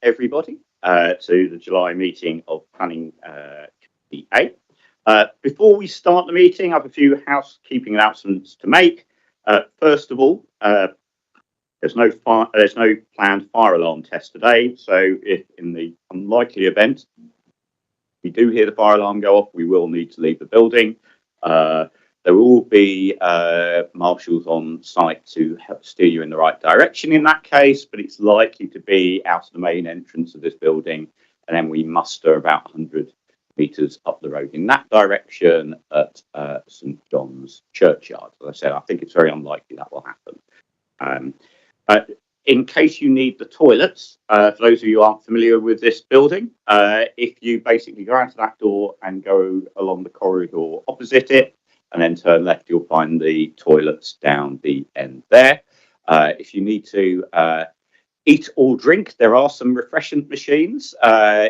everybody to the July meeting of Planning Committee A. Before we start the meeting, I have a few housekeeping announcements to make. First of all, there's no planned fire alarm test today, so if in the unlikely event we do hear the fire alarm go off, we will need to leave the building. There will be marshals on site to help steer you in the right direction in that case, but it's likely to be out of the main entrance of this building, and then we muster about 100 metres up the road in that direction at St John's Churchyard. As I said, I think it's very unlikely that will happen. In case you need the toilets, for those of you who aren't familiar with this building, if you basically go out of that door and go along the corridor opposite it, and then turn left, you'll find the toilets down the end there. If you need to eat or drink, there are some refreshment machines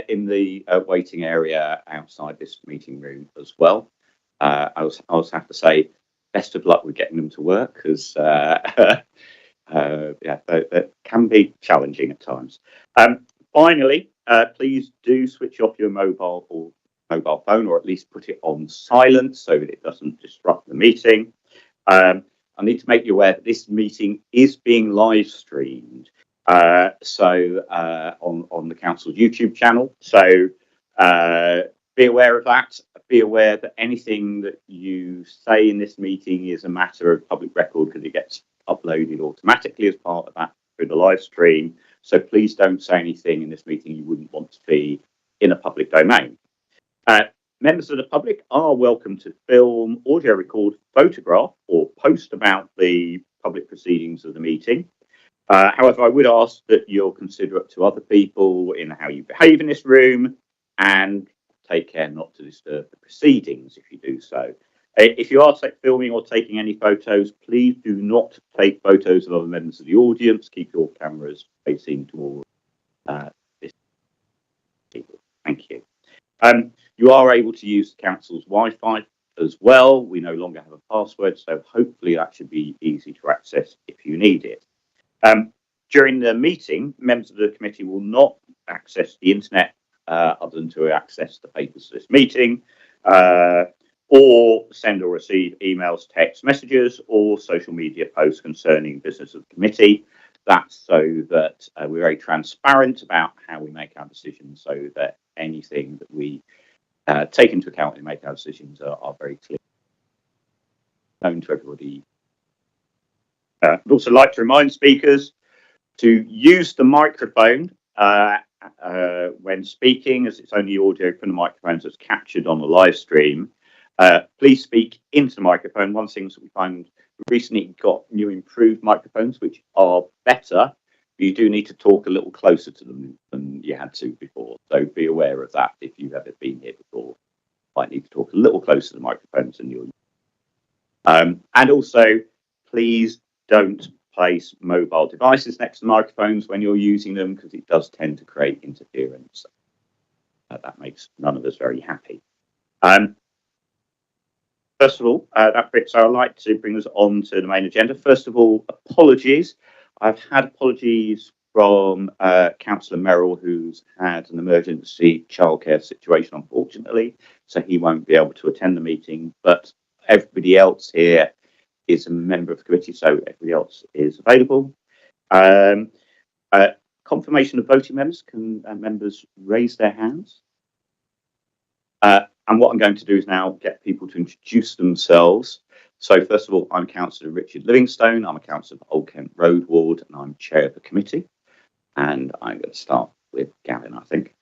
in the waiting area outside this meeting room as well. I also have to say, best of luck with getting them to work, because that can be challenging at times. Finally, please do switch off your mobile phone, or at least put it on silent so that it doesn't disrupt the meeting. I need to make you aware that this meeting is being live streamed, on the council's YouTube channel. So be aware of that. Be aware that anything that you say in this meeting is a matter of public record, because it gets uploaded automatically as part of that through the live stream. So please don't say anything in this meeting you wouldn't want to be in a public domain. Members of the public are welcome to film, audio record, photograph, or post about the public proceedings of the meeting. However, I would ask that you're considerate to other people in how you behave in this room, and take care not to disturb the proceedings if you do so. If you are filming or taking any photos, please do not take photos of other members of the audience. Keep your cameras facing towards this people. Thank you. You are able to use the council's Wi-Fi as well. We no longer have a password, so hopefully that should be easy to access if you need it. During the meeting, members of the committee will not access the internet other than to access the papers of this meeting, or send or receive emails, text messages, or social media posts concerning business of the committee. That's so that we're very transparent about how we make our decisions, so that anything that we take into account when we make our decisions are very clear, known to everybody. I'd also like to remind speakers to use the microphone when speaking, as it's only audio from the microphones that's captured on the live stream. Please speak into the microphone. One thing that we find, we recently got new improved microphones which are better, but you do need to talk a little closer to them than you had to before. So be aware of that if you've ever been here before. You might need to talk a little closer to the microphones than you're. And also, please don't place mobile devices next to the microphones when you're using them, because it does tend to create interference. That makes none of us very happy. First of all, so I'd like to bring us on to the main agenda. First of all, apologies. I've had apologies from Councillor Merrill, who's had an emergency childcare situation, unfortunately, so he won't be able to attend the meeting. But everybody else here is a member of the committee, so everybody else is available. Confirmation of voting members. Can members raise their hands? And what I'm going to do is now get people to introduce themselves. So first of all, I'm Councillor Richard Livingstone. I'm a councillor for Old Kent Road Ward, and I'm chair of the committee. And I'm going to start with Gavin, I think.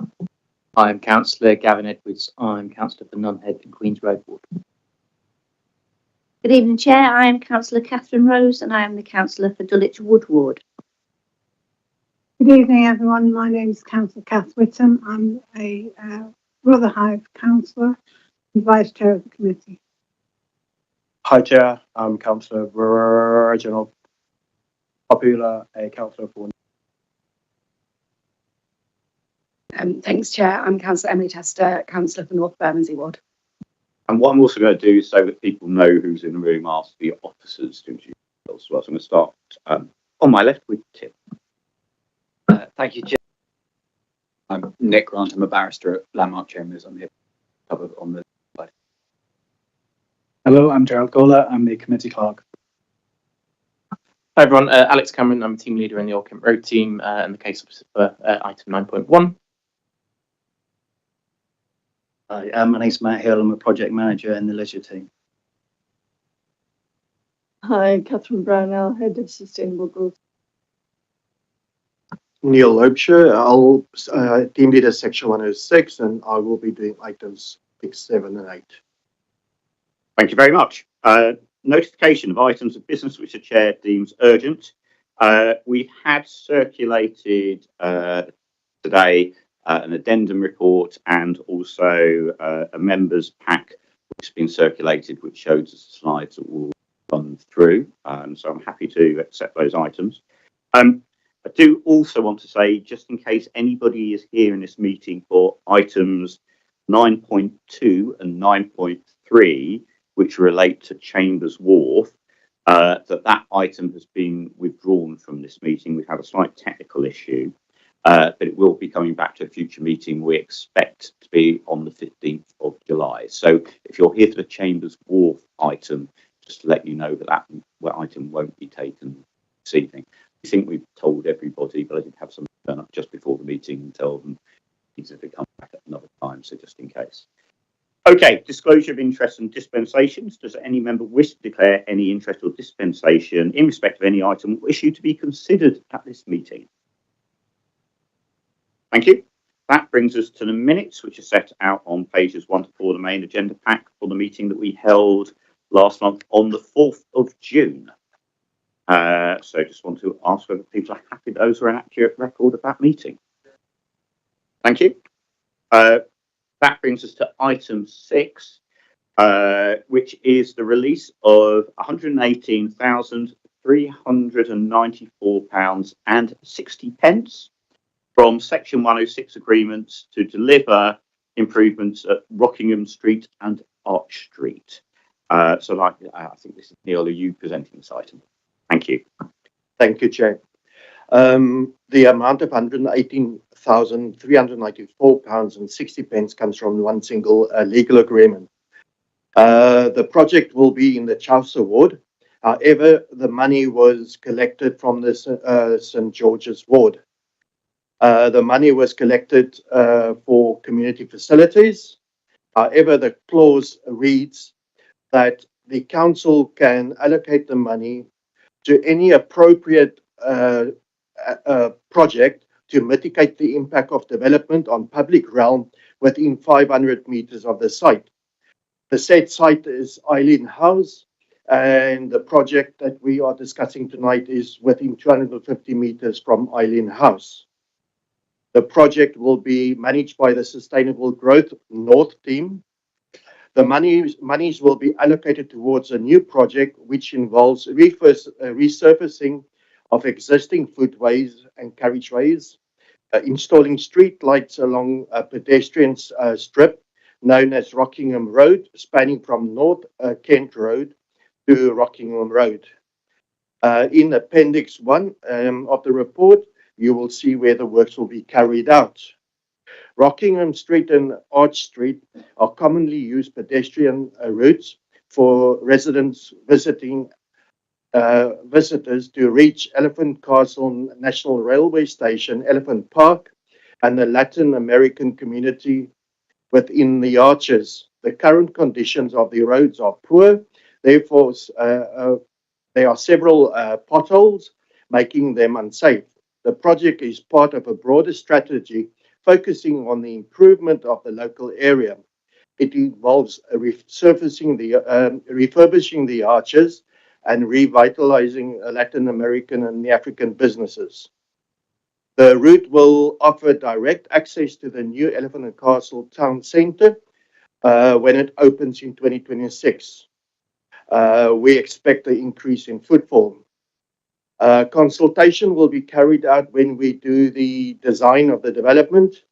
I'm Councillor Gavin Edwards. I'm councillor for Nunhead and Queen's Road Ward. Good evening, Chair. I am Councillor Catherine Rose, and I am the councillor for Dulwich Wood Ward. Good evening, everyone. My name is Councillor Kath Whittam. I'm a Rotherhithe councillor and vice chair of the committee. Hi, Chair. I'm Councillor Reginald Popular, a councillor for. Thanks, Chair. I'm Councillor Emily Tester, councillor for North Bermondsey Ward. And what I'm also going to do, so that people know who's in the room, ask the officers to introduce themselves as well. So I'm going to start on my left with Tim. Thank you, Chair. Nick Grant. I'm a barrister at Landmark Chambers. I'm here covered on the slide. Hello, I'm Gerald Gola. I'm the committee clerk. Hi everyone, Alex Cameron. I'm a team leader in the Old Kent Road team and the case officer for item 9.1. Hi, my name's Matt Hill. I'm a project manager in the leisure team. Hi, Catherine Brownell, Head of Sustainable Growth. Neil Loebscher, I'll team leader section 106, and I will be doing items 6, 7, and 8. Thank you very much. Notification of items of business which the chair deems urgent. We had circulated today an addendum report and also a members pack which has been circulated, which shows the slides that will run through. So I'm happy to accept those items. I do also want to say, just in case anybody is here in this meeting for items 9.2 and 9.3, which relate to Chambers Wharf, that item has been withdrawn from this meeting. We've had a slight technical issue, but it will be coming back to a future meeting. We expect to be on the 15th of July. So if you're here for the Chambers Wharf item, just to let you know that item won't be taken this evening. I think we've told everybody, but I did have some turn up just before the meeting and tell them these have to come back at another time, so just in case. Okay, disclosure of interest and dispensations. Does any member wish to declare any interest or dispensation in respect of any item or issue to be considered at this meeting? Thank you. That brings us to the minutes, which are set out on pages 1 to 4 of the main agenda pack for the meeting that we held last month on the 4th of June. So just want to ask whether people are happy those are an accurate record of that meeting. Thank you. That brings us to item 6, which is the release of £118,394.60 from Section 106 agreements to deliver improvements at Rockingham Street and Arch Street. I think this is Neil, are you presenting this item? Thank you. Thank you, Chair. The amount of £118,394.60 comes from one single legal agreement. The project will be in the Chaucer ward. However, the money was collected from the St. George's ward. The money was collected for community facilities. However, the clause reads that the council can allocate the money to any appropriate project to mitigate the impact of development on public realm within 500 meters of the site. The said site is Eileen House, and the project that we are discussing tonight is within 250 meters from Eileen House. The project will be managed by the Sustainable Growth North team. The monies will be allocated towards a new project which involves resurfacing of existing footways and carriageways, installing street lights along a pedestrian strip known as Rockingham Road, spanning from North Kent Road to Rockingham Road. In Appendix 1 of the report, you will see where the works will be carried out. Rockingham Street and Arch Street are commonly used pedestrian routes for residents visiting visitors to reach Elephant Castle National Railway Station, Elephant Park, and the Latin American community within the arches. The current conditions of the roads are poor, therefore there are several potholes, making them unsafe. The project is part of a broader strategy focusing on the improvement of the local area. It involves refurbishing the arches and revitalizing Latin American and African businesses. The route will offer direct access to the new Elephant and Castle Town Centre when it opens in 2026. We expect an increase in footfall. Consultation will be carried out when we do the design of the development.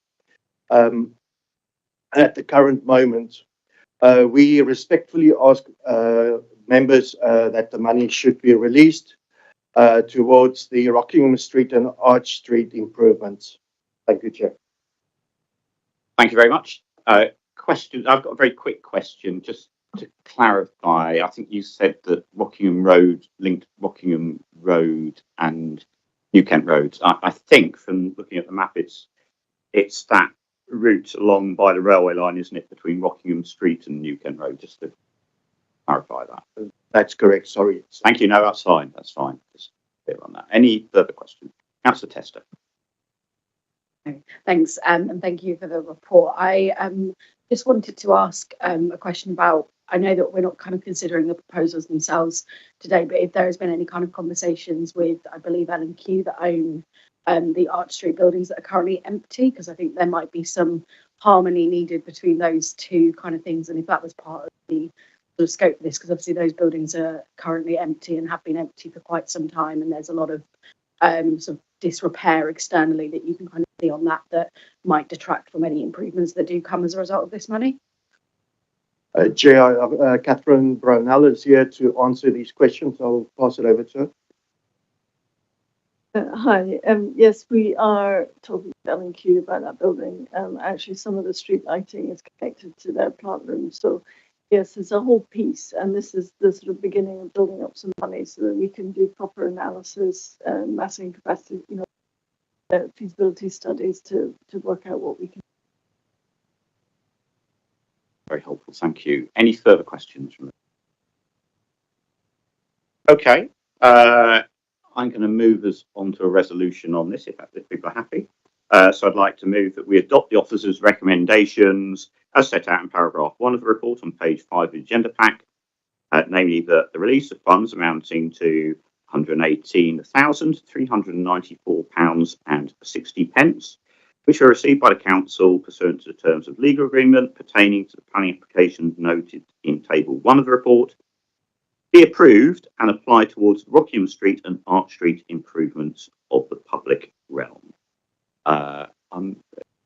At the current moment, we respectfully ask members that the money should be released towards the Rockingham Street and Arch Street improvements. Thank you, Chair. Thank you very much. Question. I've got a very quick question, just to clarify. I think you said that Rockingham Road linked Rockingham Road and New Kent Road. I think from looking at the map, it's that route along by the railway line, isn't it, between Rockingham Street and New Kent Road? Just to clarify that. That's correct. Sorry. Thank you. No, that's fine. That's fine. Just clear on that. Any further questions? Councillor Tester. Thanks, and thank you for the report. I just wanted to ask a question about, I know that we're not kind of considering the proposals themselves today, but if there has been any kind of conversations with, I believe, L&Q that own the Arch Street buildings that are currently empty, because I think there might be some harmony needed between those two kind of things, and if that was part of the sort of scope of this, because obviously those buildings are currently empty and have been empty for quite some time, and there's a lot of sort of disrepair externally that you can kind of see on that might detract from any improvements that do come as a result of this money. Chair, Catherine Brownell is here to answer these questions. I'll pass it over to her. Hi. Yes, we are talking to L&Q about that building. Actually, some of the street lighting is connected to their plant room. So, yes, there's a whole piece, and this is the sort of beginning of building up some money so that we can do proper analysis, massing capacity, feasibility studies to work out what we can. Very helpful. Thank you. Any further questions from? Okay. I'm going to move us on to a resolution on this, if people are happy. So I'd like to move that we adopt the officer's recommendations as set out in paragraph 1 of the report on page 5 of the agenda pack, namely that the release of funds amounting to £118,394.60, which are received by the council pursuant to the terms of legal agreement pertaining to the planning applications noted in table 1 of the report, be approved and applied towards Rockingham Street and Arch Street improvements of the public realm.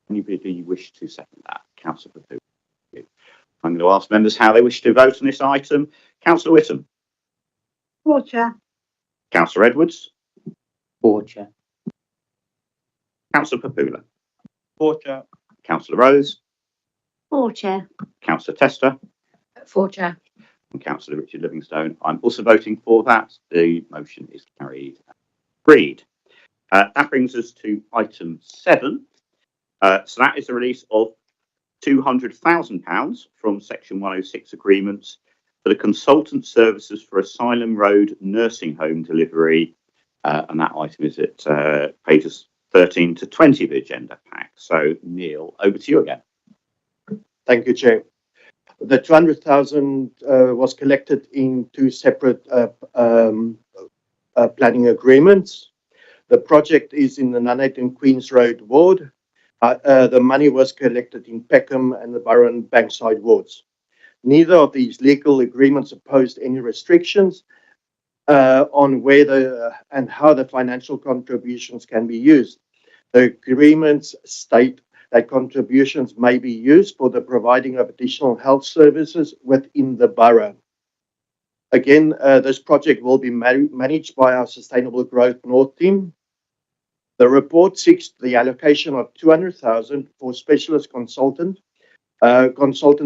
Anybody wish to second that? Councillor Papu. I'm going to ask members how they wish to vote on this item. Councillor Whittam. For, Chair. Councillor Edwards. For, Chair. Councillor Papula. For, Chair. Councillor Rose. For, Chair. Councillor Tester. For, Chair. And Councillor Richard Livingstone. I'm also voting for that. The motion is carried. Agreed. That brings us to item 7. So that is the release of £200,000 from Section 106 agreements for the consultant services for Asylum Road nursing home delivery. And that item is at pages 13 to 20 of the agenda pack. So, Neil, over to you again. Thank you, Chair. The 200,000 was collected in 2 separate planning agreements. The project is in the Nunhead and Queens Road ward. The money was collected in Peckham and the Borough and Bankside wards. Neither of these legal agreements imposed any restrictions on whether and how the financial contributions can be used. The agreements state that contributions may be used for the providing of additional health services within the borough. Again, this project will be managed by our Sustainable Growth North team. The report seeks the allocation of 200,000 for specialist consultant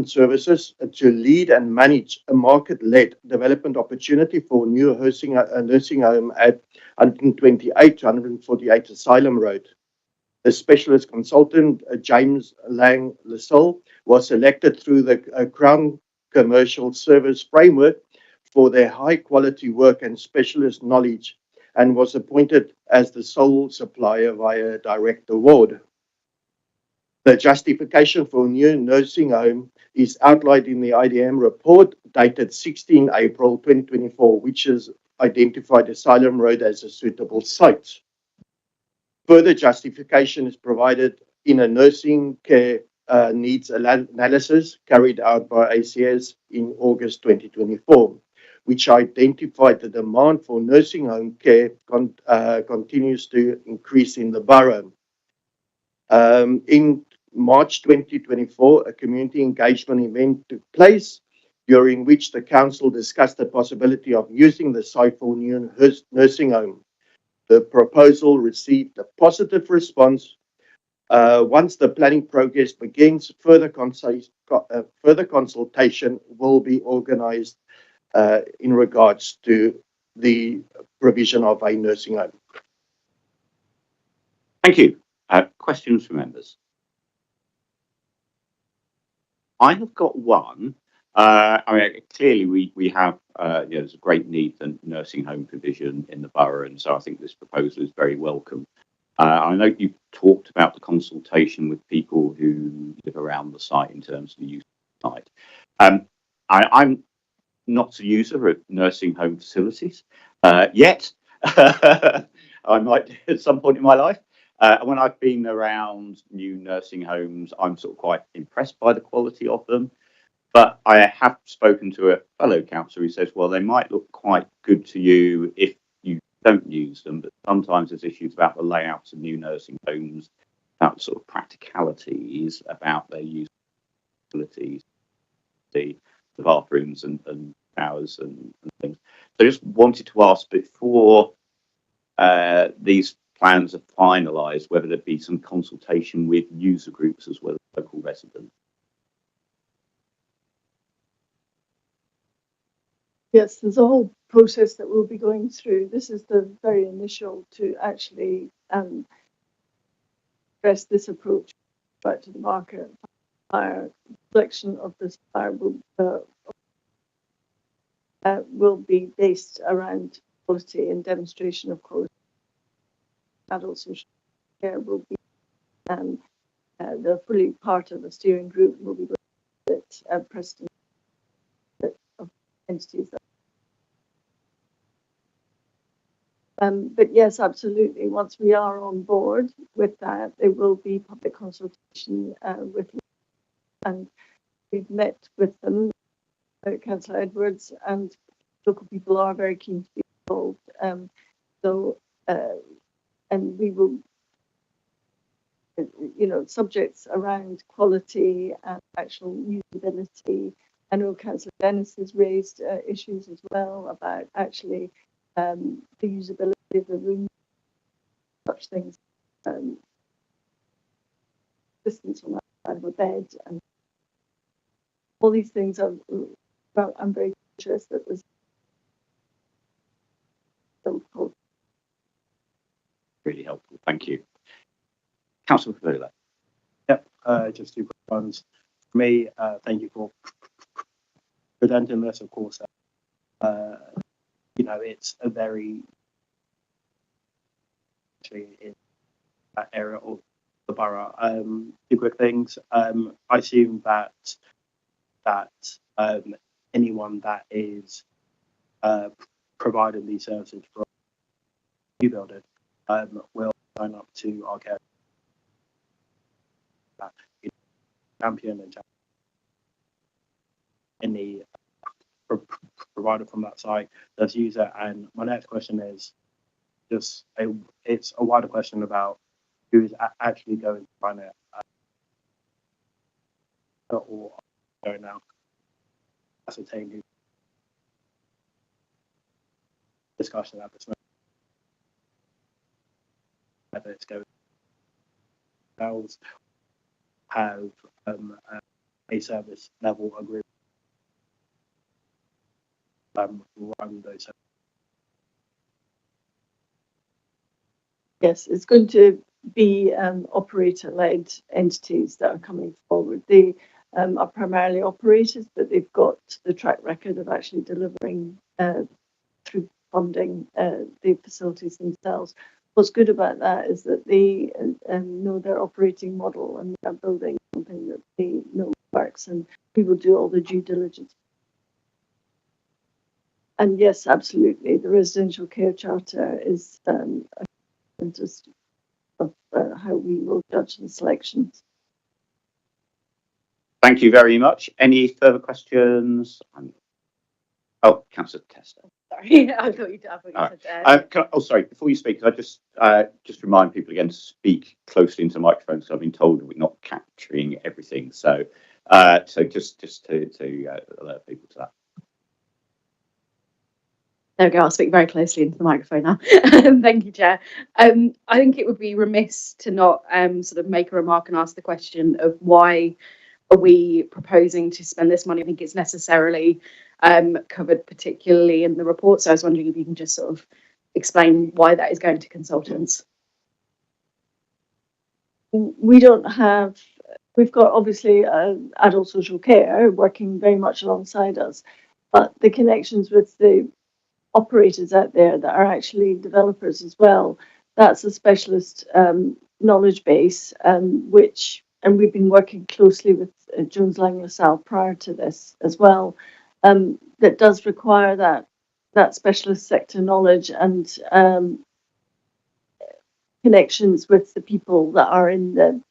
services to lead and manage a market-led development opportunity for new nursing home at 128 to 148 Asylum Road. The specialist consultant, James Lang Lassalle, was selected through the Crown Commercial Service Framework for their high-quality work and specialist knowledge, and was appointed as the sole supplier via direct award. The justification for a new nursing home is outlined in the IDM report dated 16 April 2024, which has identified Asylum Road as a suitable site. Further justification is provided in a nursing care needs analysis carried out by ACS in August 2024, which identified the demand for nursing home care continues to increase in the borough. In March 2024, a community engagement event took place during which the council discussed the possibility of using the site for new nursing home. The proposal received a positive response Once the planning progress begins, further consultation will be organised in regards to the provision of a nursing home. Thank you. Questions from members? I have got one. I mean, clearly we have, there's a great need for nursing home provision in the borough, and so I think this proposal is very welcome. I know you talked about the consultation with people who live around the site in terms of the use of the site. I'm not a user of nursing home facilities yet. I might at some point in my life. When I've been around new nursing homes, I'm sort of quite impressed by the quality of them. But I have spoken to a fellow councillor who says, well, they might look quite good to you if you don't use them, but sometimes there's issues about the layouts of new nursing homes, about sort of practicalities, about their usability, the bathrooms and showers and things. So I just wanted to ask before these plans are finalised, whether there be some consultation with user groups as well as local residents. Yes, there's a whole process that we'll be going through. This is the very initial to actually address this approach back to the market. Our selection of this supplier will be based around quality and demonstration of quality. Adult social care will be, they're fully part of the steering group. Will be at Preston of entities. But yes, absolutely. Once we are on board with that, there will be public consultation with, and we've met with them, Councillor Edwards, and local people are very keen to be involved. And we will, subjects around quality and actual usability. I know Councillor Dennis has raised issues as well about actually the usability of the room, such things, distance on that side of a bed, and all these things are. Well, I'm very conscious that there's really helpful. Thank you. Councillor Fowler. Yep, just two quick ones. For me, thank you for presenting this, of course. It's a very, actually, in that area of the borough. Two quick things. I assume that anyone that is providing these services for new building will sign up to our care champion and any provider from that site does use it. And my next question is just it's a wider question about who is actually going to run it or going out ascertain who discussion at this moment whether it's going themselves have a service level agreement run those. Yes, it's going to be operator-led entities that are coming forward. They are primarily operators, but they've got the track record of actually delivering through funding the facilities themselves. What's good about that is that they know their operating model and they're building something that they know works, and we will do all the due diligence. And yes, absolutely, the residential care charter is just of how we will judge the selections. Thank you very much. Any further questions? Oh, Councillor Tester. Sorry, I thought you said. Sorry. Before you speak, could I just remind people again to speak closely into the microphone. So I've been told we're not capturing everything. So, just to alert people to that. There we go. I'll speak very closely into the microphone now. Thank you, Chair. I think it would be remiss to not sort of make a remark and ask the question of why are we proposing to spend this money? I think it's necessarily covered, particularly in the report. So I was wondering if you can just sort of explain why that is going to consultants. We don't have, we've got obviously adult social care working very much alongside us, but the connections with the operators out there that are actually developers as well, that's a specialist knowledge base, and we've been working closely with Jones Lang LaSalle prior to this as well, that does require that specialist sector knowledge and connections with the people that are in the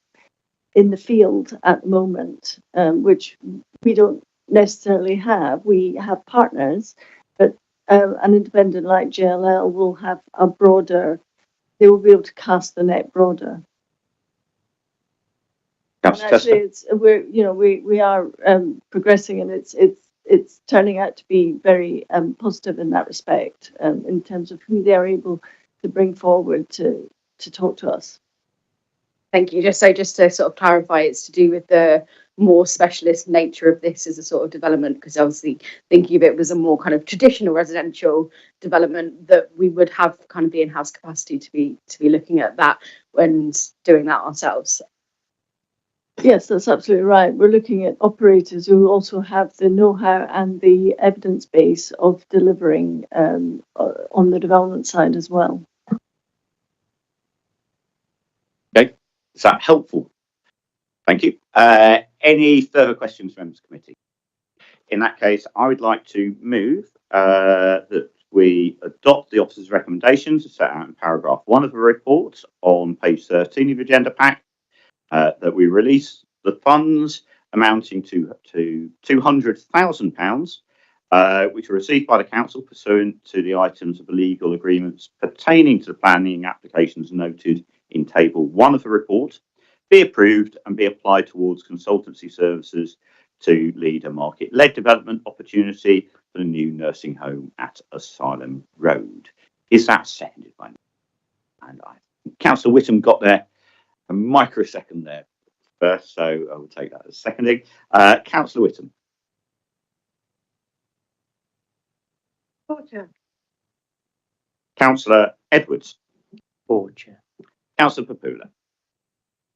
field at the moment, which we don't necessarily have. We have partners, but an independent like JLL will have a broader, they will be able to cast the net broader. And actually, we are progressing, and it's turning out to be very positive in that respect, in terms of who they're able to bring forward to talk to us. Thank you. Just to sort of clarify, it's to do with the more specialist nature of this as a sort of development, because obviously thinking of it was a more kind of traditional residential development, that we would have kind of the in-house capacity to be looking at that when doing that ourselves. Yes, that's absolutely right. We're looking at operators who also have the know-how and the evidence base of delivering on the development side as well. Okay, is that helpful? Thank you. Any further questions from members of the committee? In that case, I would like to move that we adopt the officer's recommendations as set out in paragraph 1 of the report on page 13 of the agenda pack, that we release the funds amounting to £200,000, which were received by the council pursuant to the items of the legal agreements pertaining to the planning applications noted in table 1 of the report, be approved and be applied towards consultancy services to lead a market-led development opportunity for the new nursing home at Asylum Road. Is that seconded by me? And Councillor Whittam got there a microsecond there first, so I will take that as seconding. Councillor Whittam. For, Chair. Councillor Edwards. For, Chair. Councillor Papula.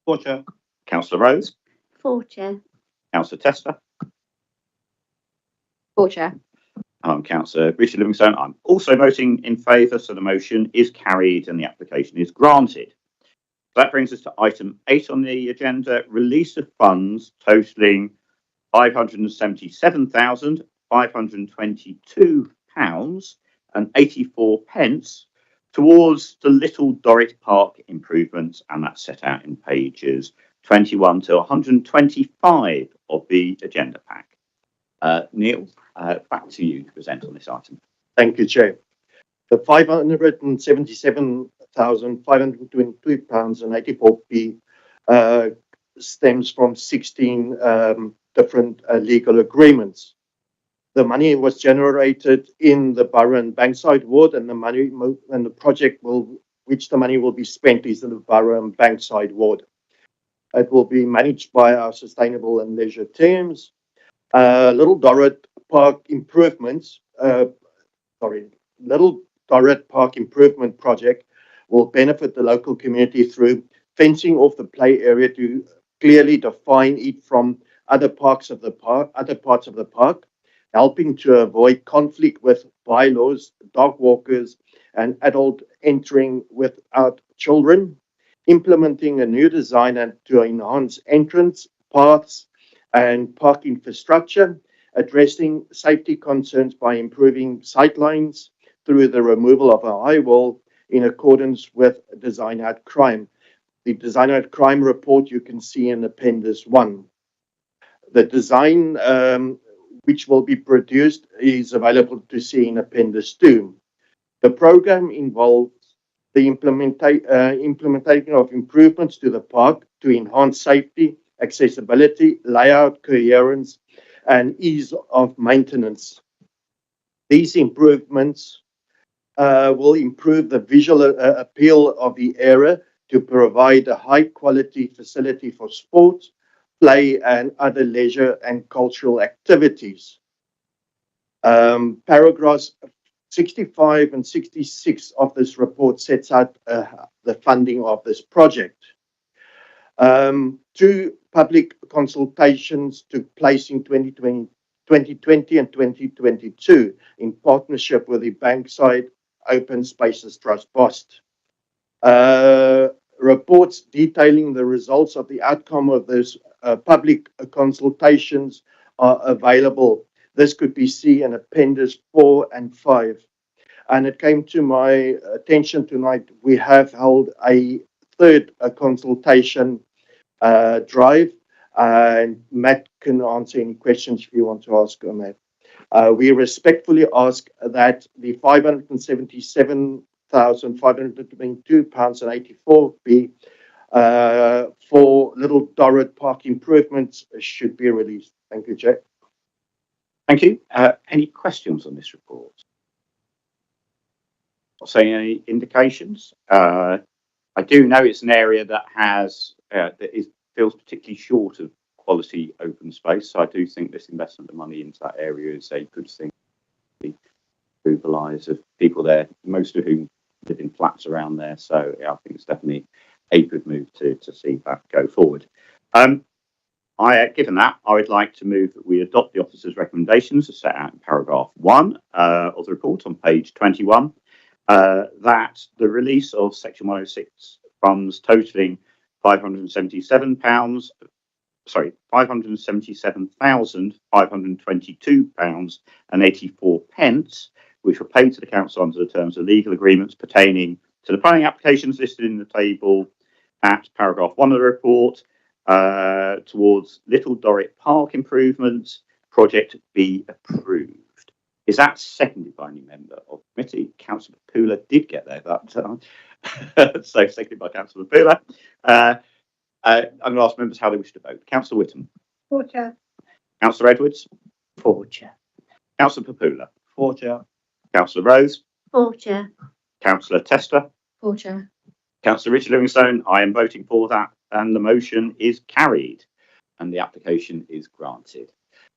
For, Chair. Councillor Rose. For, Chair. Councillor Tester. For, Chair. I'm Councillor Richard Livingstone. I'm also voting in favour, so the motion is carried and the application is granted. That brings us to item 8 on the agenda, release of funds totalling £577,522.84 towards the Little Dorrit Park improvements, and that's set out in pages 21 to 125 of the agenda pack. Neil, back to you to present on this item. Thank you, Chair. The £577,522.84 stems from 16 different legal agreements. The money was generated in the Borough and Bankside ward, and the project which the money will be spent is in the Borough and Bankside ward. It will be managed by our sustainable and leisure teams. Little Dorrit Park improvements, Little Dorrit Park improvement project will benefit the local community through fencing off the play area to clearly define it from other parts of the park, helping to avoid conflict with bylaws, dog walkers, and adult entering without children, implementing a new design and to enhance entrance, paths, and park infrastructure, addressing safety concerns by improving sightlines through the removal of a high wall in accordance with Design Out Crime. The Design Out Crime report you can see in Appendix 1. The design which will be produced is available to see in Appendix 2. The program involves the implementation of improvements to the park to enhance safety, accessibility, layout, coherence, and ease of maintenance. These improvements will improve the visual appeal of the area to provide a high quality facility for sports, play and other leisure and cultural activities. Paragraphs 65 and 66 of this report sets out the funding of this project. Two public consultations took place in 2020 and 2022 in partnership with the Bankside Open Spaces Trust Bost. Reports detailing the results of the outcome of those public consultations are available. This could be seen in Appendix 4 and 5. And it came to my attention tonight, we have held a third consultation drive, and Matt can answer any questions if you want to ask on that. We respectfully ask that the £577,522.84 for Little Dorrit Park improvements should be released. Thank you, Jack. Thank you. Any questions on this report? Not saying any indications. I do know it's an area that has feels particularly short of quality open space. So I do think this investment of money into that area is a good thing to improve the lives of people there, most of whom live in flats around there. So yeah, I think it's definitely a good move to see that go forward. Given that, I would like to move that we adopt the officer's recommendations as set out in paragraph 1 of the report on page 21, that the release of section 106 funds totaling £577,522.84, which were paid to the council under the terms of legal agreements pertaining to the planning applications listed in the table at paragraph 1 of the report, towards Little Dorrit Park improvements, project be approved. Is that seconded by any member of the committee? Councillor Pooler did get there that time. So seconded by Councillor Pooler. I'm going to ask members how they wish to vote. Councillor Whittam. For Chair. Councillor Edwards. For Chair. Councillor Papula. For Chair. Councillor Rose. For Chair. Councillor Tester. For Chair. Councillor Richard Livingstone. I am voting for that, and the motion is carried, and the application is granted.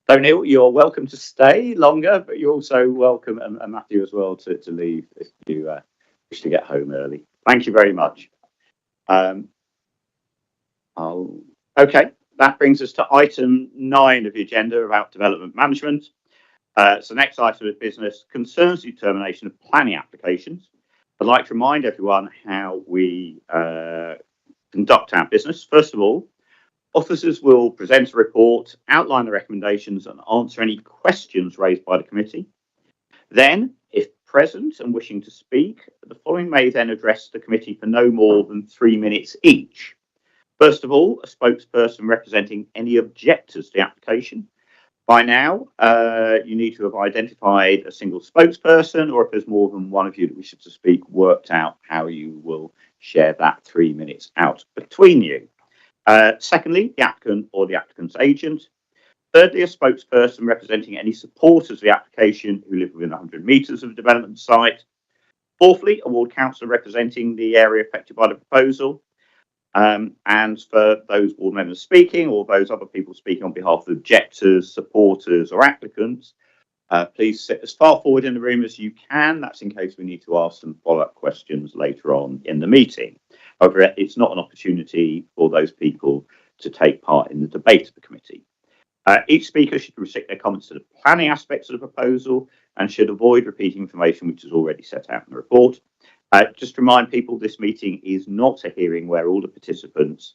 So Neil, you're welcome to stay longer, but you're also welcome, and Matthew as well, to leave if you wish to get home early. Thank you very much. Okay, that brings us to item 9 of the agenda about development management. So next item of business concerns the determination of planning applications. I'd like to remind everyone how we conduct our business. First of all, officers will present a report, outline the recommendations and answer any questions raised by the committee. Then, if present and wishing to speak, the following may then address the committee for no more than 3 minutes each. First of all, a spokesperson representing any objectors to the application. By now, you need to have identified a single spokesperson, or if there's more than one of you that wishes to speak, worked out how you will share that 3 minutes out between you. Secondly, the applicant or the applicant's agent. Thirdly, a spokesperson representing any supporters of the application who live within 100 metres of the development site. Fourthly, a ward councillor representing the area affected by the proposal. And for those board members speaking, or those other people speaking on behalf of objectors, supporters or applicants, please sit as far forward in the room as you can. That's in case we need to ask some follow-up questions later on in the meeting. However, it's not an opportunity for those people to take part in the debate of the committee. Each speaker should restrict their comments to the planning aspects of the proposal and should avoid repeating information which is already set out in the report. Just to remind people, this meeting is not a hearing where all the participants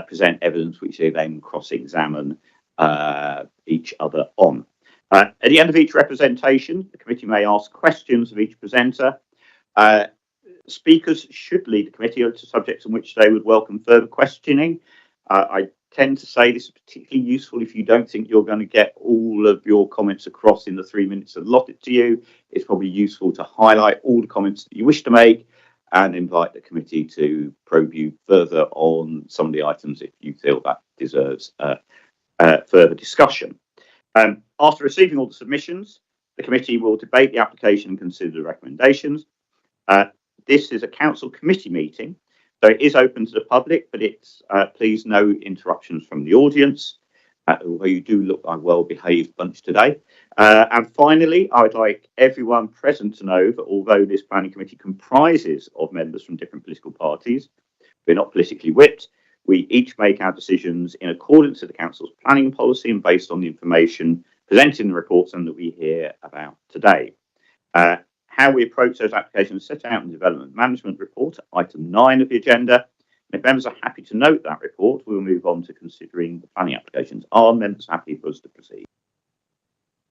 present evidence which they then cross-examine each other on. At the end of each representation, the committee may ask questions of each presenter. Speakers should lead the committee to subjects on which they would welcome further questioning. I tend to say this is particularly useful if you don't think you're going to get all of your comments across in the 3 minutes allotted to you. It's probably useful to highlight all the comments that you wish to make and invite the committee to probe you further on some of the items if you feel that deserves further discussion. After receiving all the submissions, The committee will debate the application and consider the recommendations. This is a council committee meeting, so it is open to the public, but it's please no interruptions from the audience. Although you do look like a well-behaved bunch today. And finally, I would like everyone present to know that although this planning committee comprises of members from different political parties, we're not politically whipped. We each make our decisions in accordance with the council's planning policy and based on the information presented in the reports and that we hear about today. How we approach those applications set out in the development management report, item 9 of the agenda. And if members are happy to note that report, we'll move on to considering the planning applications. Are members happy for us to proceed?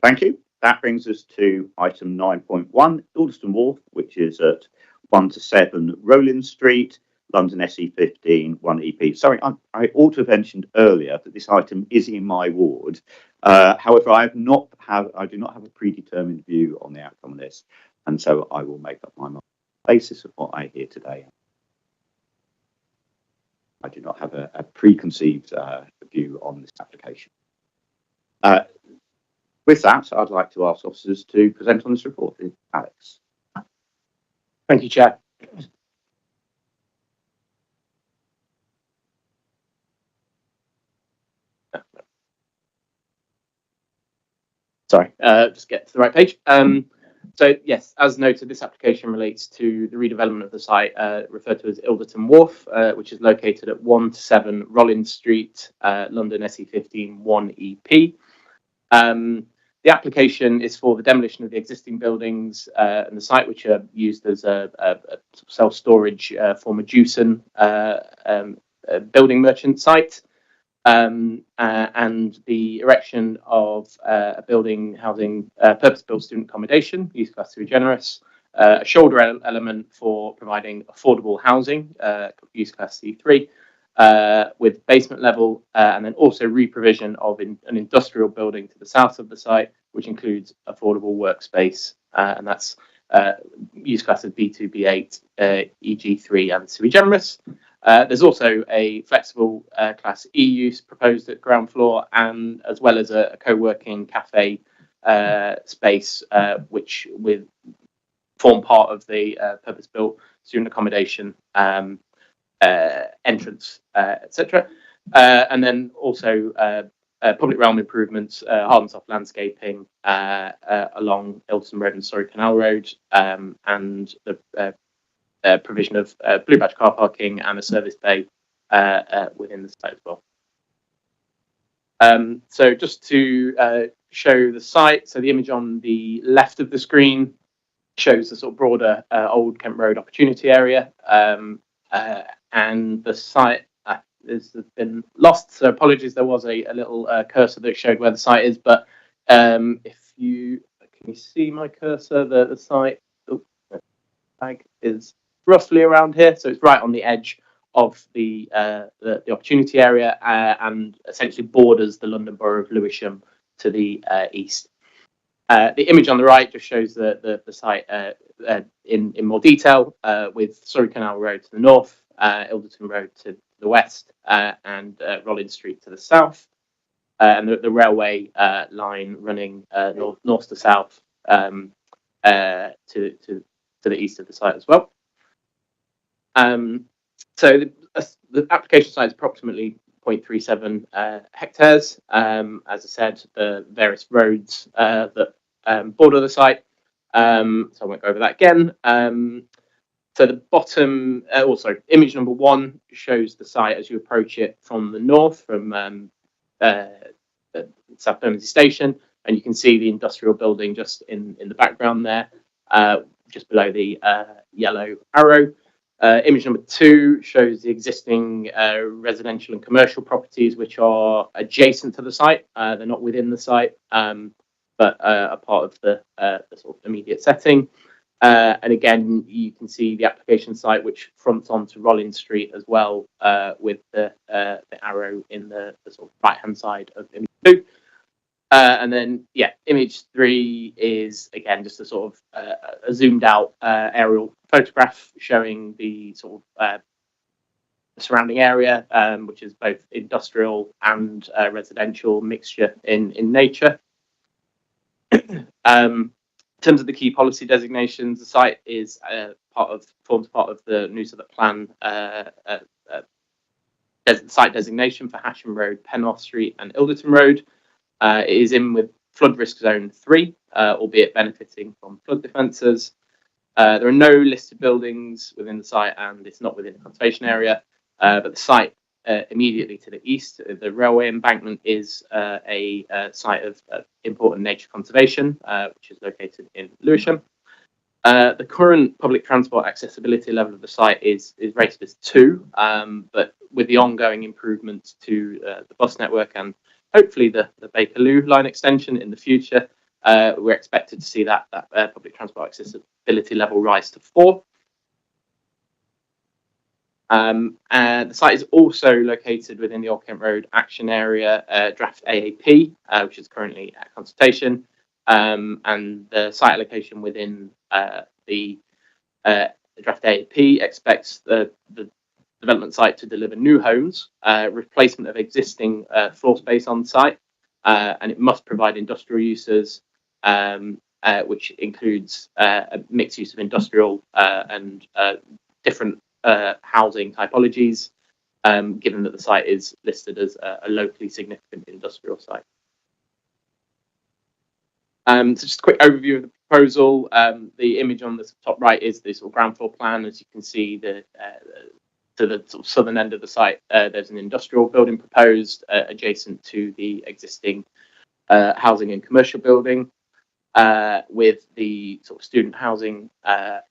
Thank you. That brings us to item 9.1, Alderstone Wharf, which is at 1 to 7 Rollins Street, London SE15 1EP. Sorry, I ought to have mentioned earlier that this item is in my ward. However, I do not have a predetermined view on the outcome of this, and so I will make up my mind on the basis of what I hear today. I do not have a preconceived view on this application. With that, I'd like to ask officers to present on this report. Alex. Thank you, Chair. Sorry, just get to the right page. So yes, as noted, this application relates to the redevelopment of the site referred to as Alderstone Wharf, which is located at 1 to 7 Rollins Street, London SE15 1EP. The application is for the demolition of the existing buildings and the site, which are used as a self-storage for Medusan building merchant site. And the erection of a building housing purpose-built student accommodation, use class 3 generous, a shoulder element for providing affordable housing, use class C3, with basement level, and then also reprovision of an industrial building to the south of the site, which includes affordable workspace, and that's use classes B2, B8, EG3, and sui generis. There's also a flexible class E use proposed at ground floor, and as well as a co-working cafe space, which will form part of the purpose-built student accommodation entrance, etc. And then also public realm improvements, hard and soft landscaping along Ilston Road and Surrey Canal Road, and the provision of blue badge car parking and a service bay within the site as well. So just to show the site, so the image on the left of the screen shows the sort of broader Old Kent Road opportunity area, and the site has been lost, so apologies. There was a little cursor that showed where the site is, but if you can see my cursor, the site tag is roughly around here, so it's right on the edge of the opportunity area, and essentially borders the London Borough of Lewisham to the east. The image on the right just shows the site in more detail, with Surrey Canal Road to the north, Ilderton Road to the west, and Rollins Street to the south, and the railway line running north to south to the east of the site as well. So the application site is approximately 0.37 hectares. As I said, the various roads that border the site, so I won't go over that again. So the bottom, also image number 1 shows the site as you approach it from the north, from South Bermondsey Station, and you can see the industrial building just in the background there, just below the yellow arrow. Image number 2 shows the existing residential and commercial properties which are adjacent to the site. They're not within the site, but are part of the sort of immediate setting. And again, you can see the application site which fronts onto Rollins Street as well, with the arrow in the sort of right-hand side of image 2. And then, yeah, image 3 is again just a sort of a zoomed out aerial photograph showing the sort of surrounding area, which is both industrial and residential mixture in nature. In terms of the key policy designations, the site is forms part of the New Southwark Plan site designation for Hasham Road, Penhoff Street, and Ilderton Road. It is in with flood risk zone 3, albeit benefiting from flood defences. There are no listed buildings within the site, and it's not within a conservation area. But the site immediately to the east, the railway embankment, is a site of important nature conservation, which is located in Lewisham. The current public transport accessibility level of the site is rated as 2, but with the ongoing improvements to the bus network and hopefully the Bakerloo line extension in the future, we're expected to see that public transport accessibility level rise to 4. And the site is also located within the Old Kent Road Action Area draft AAP, which is currently at consultation. And the site allocation within the draft AAP expects the development site to deliver new homes, replacement of existing floor space on site, and it must provide industrial uses, which includes a mixed use of industrial and different housing typologies, given that the site is listed as a locally significant industrial site. So just a quick overview of the proposal. The image on the top right is the sort of ground floor plan. As you can see, to the sort of southern end of the site, there's an industrial building proposed adjacent to the existing housing and commercial building, with the sort of student housing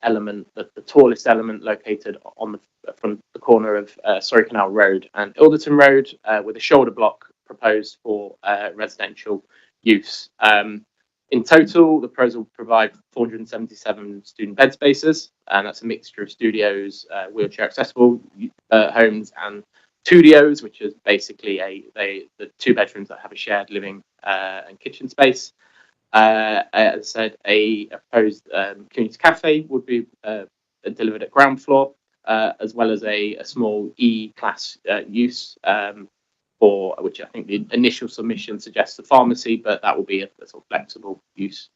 element, the tallest element, located on from the corner of Surrey Canal Road and Ilderton Road, with a shoulder block proposed for residential use. In total, the proposal will provide 477 student bed spaces, and that's a mixture of studios, wheelchair accessible homes, and studios, which is basically the 2 bedrooms that have a shared living and kitchen space. As I said, a proposed community cafe would be delivered at ground floor, as well as a small E-class use, for which I think the initial submission suggests a pharmacy, but that will be a sort of flexible use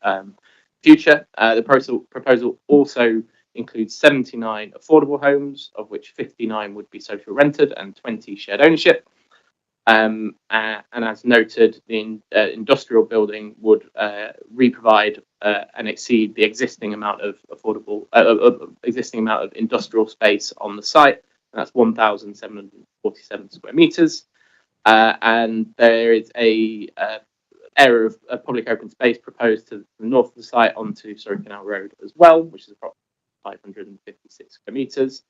future. The proposal also includes 79 affordable homes, of which 59 would be social rented and 20 shared ownership. And as noted, the industrial building would re-provide and exceed the existing amount of industrial space on the site, and that's 1,747 square meters. And there is a area of public open space proposed to the north of the site onto Surrey Canal Road as well, which is approximately 556 square meters.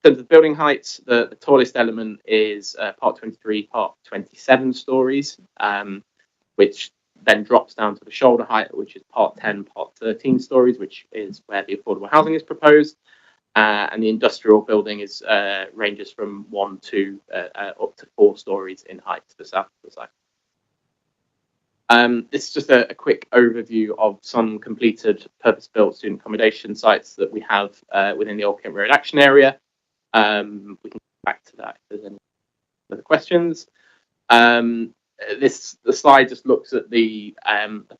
In terms of building heights, the tallest element is part 23, part 27 stories, which then drops down to the shoulder height, which is part 10, part 13 stories, which is where the affordable housing is proposed. And the industrial building ranges from 1 to up to 4 stories in height to the south of the site. This is just a quick overview of some completed purpose-built student accommodation sites that we have within the Old Kent Road Action Area. We can come back to that if there's any further questions. The slide just looks at the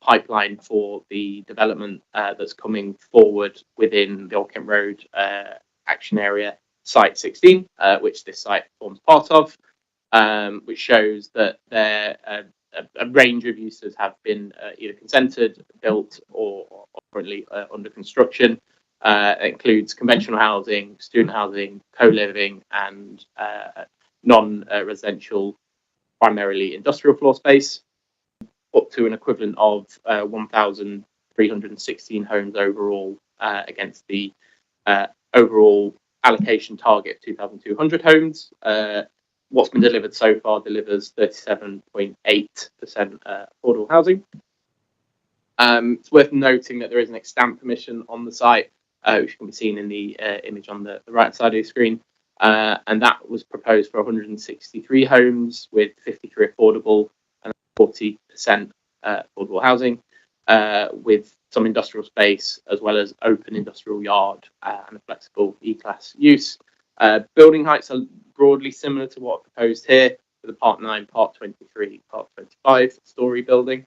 pipeline for the development that's coming forward within the Old Kent Road Action Area Site 16, which this site forms part of, which shows that a range of uses have been either consented, built, or currently under construction. It includes conventional housing, student housing, co-living, and non-residential, primarily industrial floor space, up to an equivalent of 1,316 homes overall, against the overall allocation target of 2,200 homes. What's been delivered so far delivers 37.8% affordable housing. It's worth noting that there is an extant permission on the site, which can be seen in the image on the right side of the screen. And that was proposed for 163 homes with 53 affordable and 40% affordable housing, with some industrial space as well as open industrial yard and a flexible E-class use. Building heights are broadly similar to what proposed here, with a part 9, part 23, part 25 story building.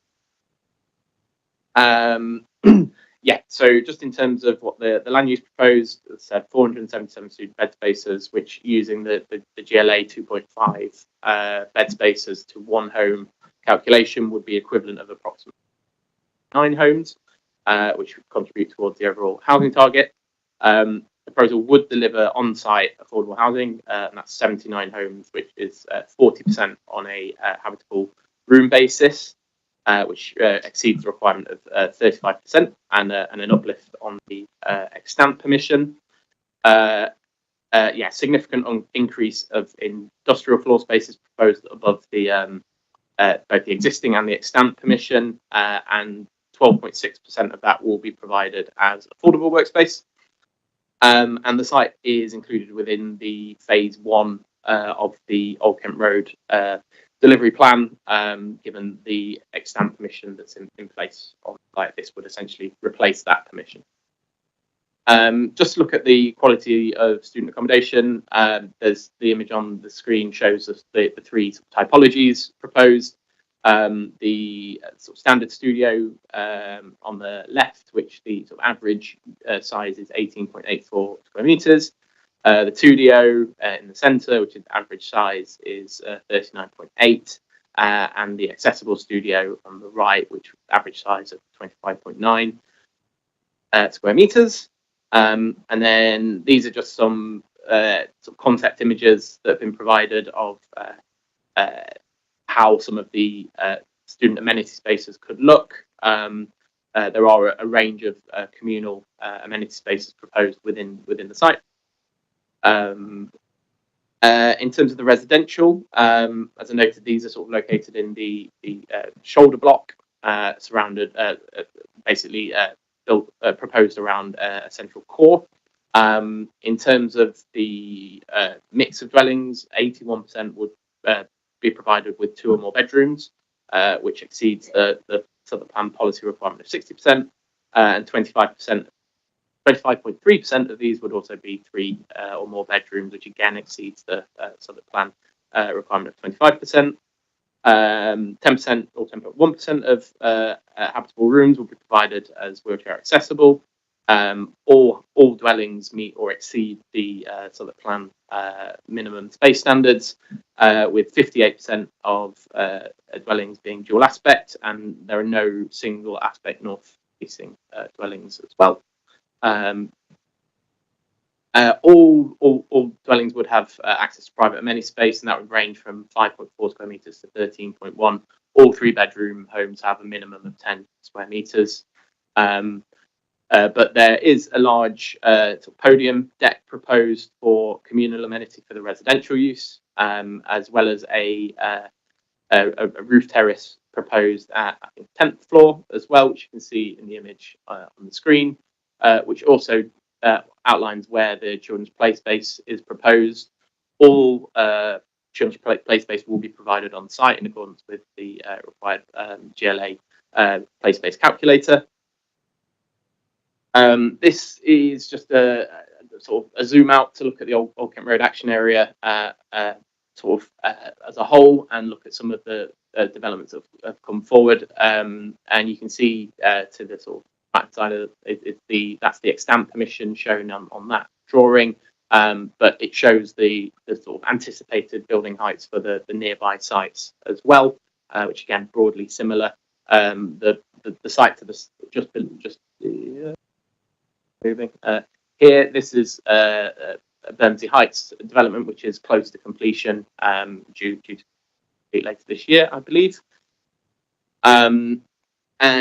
Yeah, so just in terms of what the land use proposed, it said 477 student bed spaces, which using the GLA 2.5 bed spaces to one home calculation would be equivalent of approximately 9 homes, which would contribute towards the overall housing target. The proposal would deliver on-site affordable housing, and that's 79 homes, which is 40% on a habitable room basis. Which exceeds the requirement of 35%, and an uplift on the extant permission. Yeah, significant increase of industrial floor spaces proposed above the both the existing and the extant permission, and 12.6% of that will be provided as affordable workspace. And the site is included within the phase 1 of the Old Kent Road delivery plan, given the extant permission that's in place on the site. This would essentially replace that permission. Just look at the quality of student accommodation. There's the image on the screen shows us the 3 typologies proposed. The sort of standard studio on the left, which the sort of average size is 18.84 square meters. The 2DO in the centre, which is average size, is 39.8, and the accessible studio on the right, which average size of 25.9 square meters. And then these are just some sort of concept images that have been provided of how some of the student amenity spaces could look. There are a range of communal amenity spaces proposed within the site. In terms of the residential, as I noted, these are sort of located in the shoulder block, surrounded, basically proposed around a central core. In terms of the mix of dwellings, 81% would be provided with 2 or more bedrooms, which exceeds the Southwark Plan policy requirement of 60%, and 25.3% of these would also be 3 or more bedrooms, which again exceeds the Southwark Plan requirement of 25%. 10% or 10.1% of habitable rooms will be provided as wheelchair accessible. All dwellings meet or exceed the Southwark Plan minimum space standards, with 58% of dwellings being dual aspect, and there are no single aspect north facing dwellings as well. All dwellings would have access to private amenity space, and that would range from 5.4 square meters to 13.1. All 3-bedroom homes have a minimum of 10 square meters. But there is a large sort of podium deck proposed for communal amenity for the residential use, as well as a roof terrace proposed at, I think, 10th floor as well, which you can see in the image on the screen, which also outlines where the children's play space is proposed. All children's play space will be provided on site in accordance with the required GLA play space calculator. This is just a sort of a zoom out to look at the Old Kent Road action area sort of as a whole, and look at some of the developments that have come forward. And you can see to the sort of right side of that's the extant permission shown on that drawing, but it shows the sort of anticipated building heights for the nearby sites as well, which again broadly similar. The site to the just moving here. This is Bermondsey Heights development, which is close to completion, due to complete later this year, I believe. And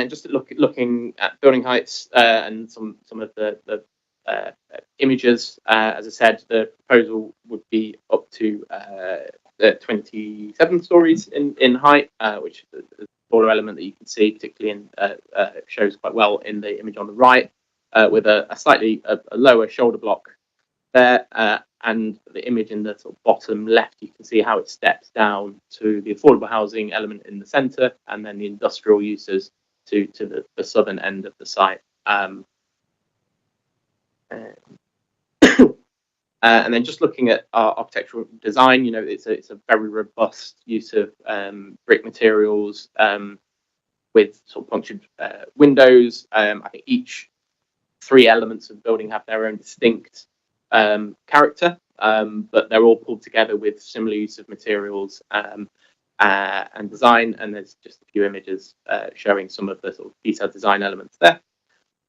just looking at building heights and some of the images, as I said, the proposal would be up to 27 stories in height, which is a smaller element that you can see, particularly shows quite well in the image on the right, with a slightly lower shoulder block there, and the image in the sort of bottom left, you can see how it steps down to the affordable housing element in the centre, and then the industrial uses to the southern end of the site. And then just looking at our architectural design, it's a very robust use of brick materials. with sort of punctured windows. I think each 3 elements of the building have their own distinct character, but they're all pulled together with similar use of materials and design. And there's just a few images showing some of the sort of detailed design elements there.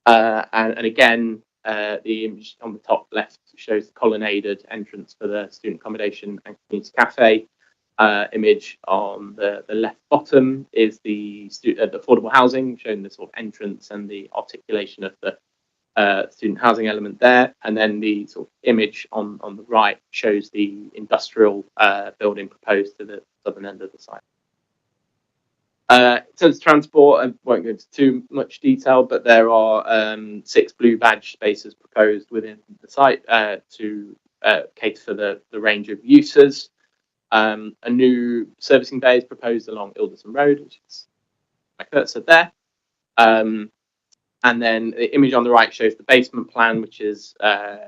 And again, the image on the top left shows the colonnaded entrance for the student accommodation and community cafe. Image on the left bottom is the affordable housing, showing the sort of entrance and the articulation of the student housing element there. And then the sort of image on the right shows the industrial building proposed to the southern end of the site. In terms of transport, I won't go into too much detail, but there are 6 blue badge spaces proposed within the site to cater for the range of users. A new servicing bay is proposed along Ilderton Road, which is my cursor there. And then the image on the right shows the basement plan, which is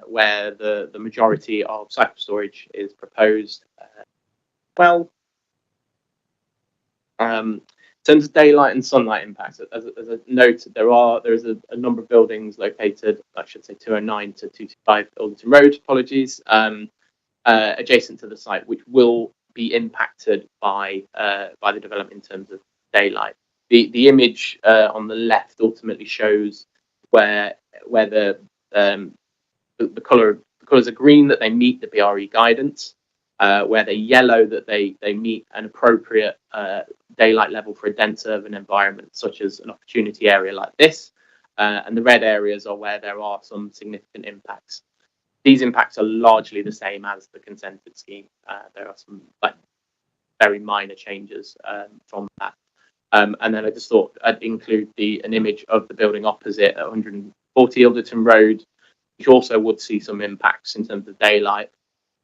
where the majority of cycle storage is proposed. In terms of daylight and sunlight impacts, as a note, there is a number of buildings located, I should say 209 to 225 Ilderton Road, apologies, adjacent to the site, which will be impacted by the development in terms of daylight. The image on the left ultimately shows where the colours are green, that they meet the BRE guidance, where they're yellow, that they meet an appropriate daylight level for a dense urban environment, such as an opportunity area like this, and the red areas are where there are some significant impacts. These impacts are largely the same as the consented scheme. There are some very minor changes from that. And then I just thought I'd include an image of the building opposite at 140 Ilderton Road, which also would see some impacts in terms of daylight.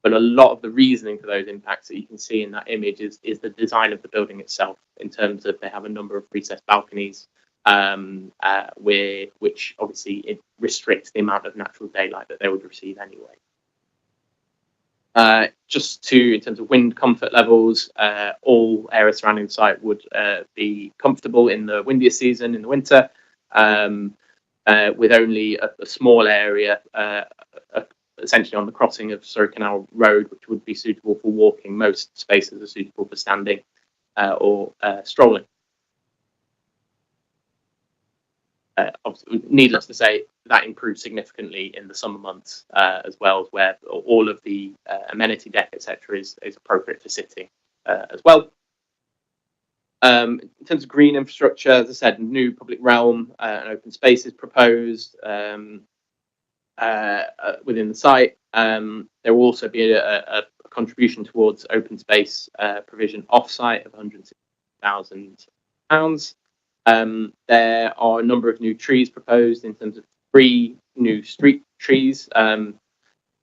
But a lot of the reasoning for those impacts that you can see in that image is the design of the building itself, in terms of they have a number of recessed balconies, which obviously it restricts the amount of natural daylight that they would receive anyway. In terms of wind comfort levels, all areas surrounding the site would be comfortable in the windiest season in the winter, with only a small area essentially on the crossing of Surrey Canal Road, which would be suitable for walking. Most spaces are suitable for standing or strolling. Obviously, needless to say, that improves significantly in the summer months as well, where all of the amenity deck, etc., is appropriate for sitting as well. In terms of green infrastructure, as I said, new public realm and open spaces proposed within the site. There will also be a contribution towards open space provision off-site of £160,000. There are a number of new trees proposed in terms of 3 new street trees and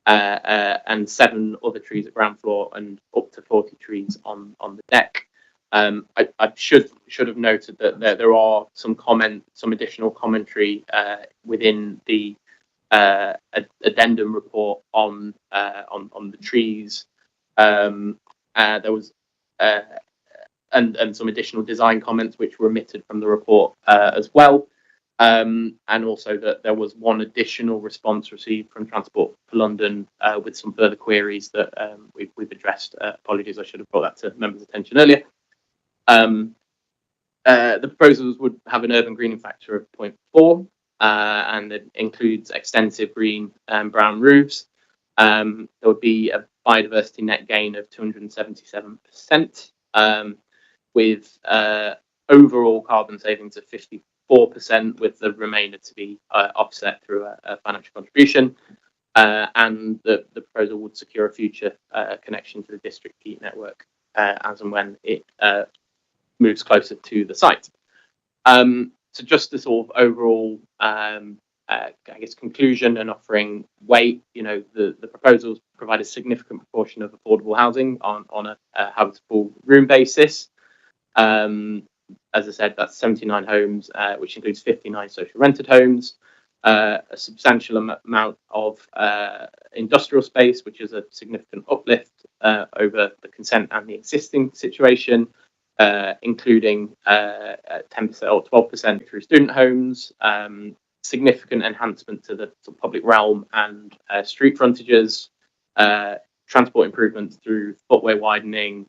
7 other trees at ground floor, and up to 40 trees on the deck. I should have noted that there are some additional commentary within the addendum report on the trees. There was and some additional design comments which were omitted from the report as well, and also that there was one additional response received from Transport for London with some further queries that we've addressed. Apologies, I should have brought that to members' attention earlier. The proposals would have an urban greening factor of 0.4, and it includes extensive green and brown roofs. There would be a biodiversity net gain of 277%, with overall carbon savings of 54%, with the remainder to be offset through a financial contribution. And the proposal would secure a future connection to the district heat network as and when it moves closer to the site. So just the sort of overall, conclusion and offering weight, the proposals provide a significant proportion of affordable housing on a habitable room basis. As I said, that's 79 homes, which includes 59 social rented homes, a substantial amount of industrial space, which is a significant uplift over the consent and the existing situation, including 10% or 12% through student homes, significant enhancement to the public realm and street frontages, transport improvements through footway widening,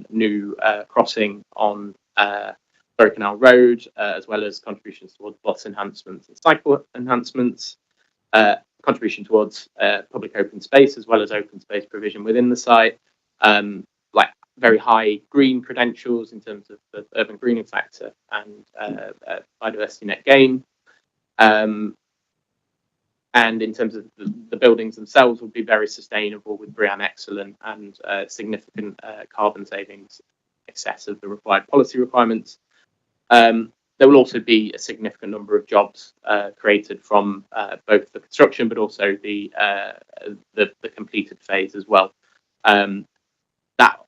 new crossing on Bury Canal Road, as well as contributions towards bus enhancements and cycle enhancements, contribution towards public open space, as well as open space provision within the site, like very high green credentials in terms of the urban greening factor and biodiversity net gain. And in terms of the buildings themselves, would be very sustainable with BREEAM excellent and significant carbon savings in excess of the required policy requirements. There will also be a significant number of jobs created from both the construction, but also the completed phase as well. That,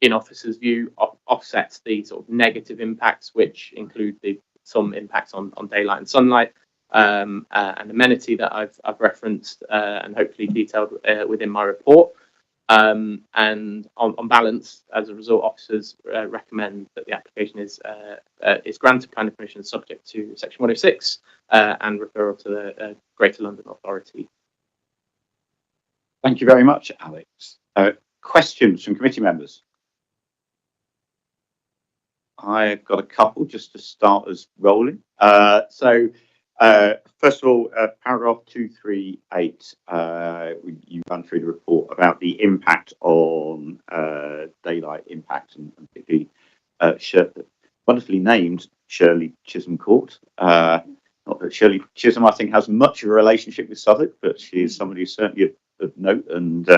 in officers' view, offsets the sort of negative impacts, which include some impacts on daylight and sunlight, and amenity that I've referenced and hopefully detailed within my report. And on balance, as a result, officers recommend that the application is granted planning permission subject to Section 106 and referral to the Greater London Authority. Thank you very much, Alex. Questions from committee members? I've got a couple just to start us rolling. First of all, paragraph 238, you run through the report about the impact on daylight impact and particularly wonderfully named Shirley Chisholm Court. Not that Shirley Chisholm, I think, has much of a relationship with Southwark, but she is somebody who's certainly of note and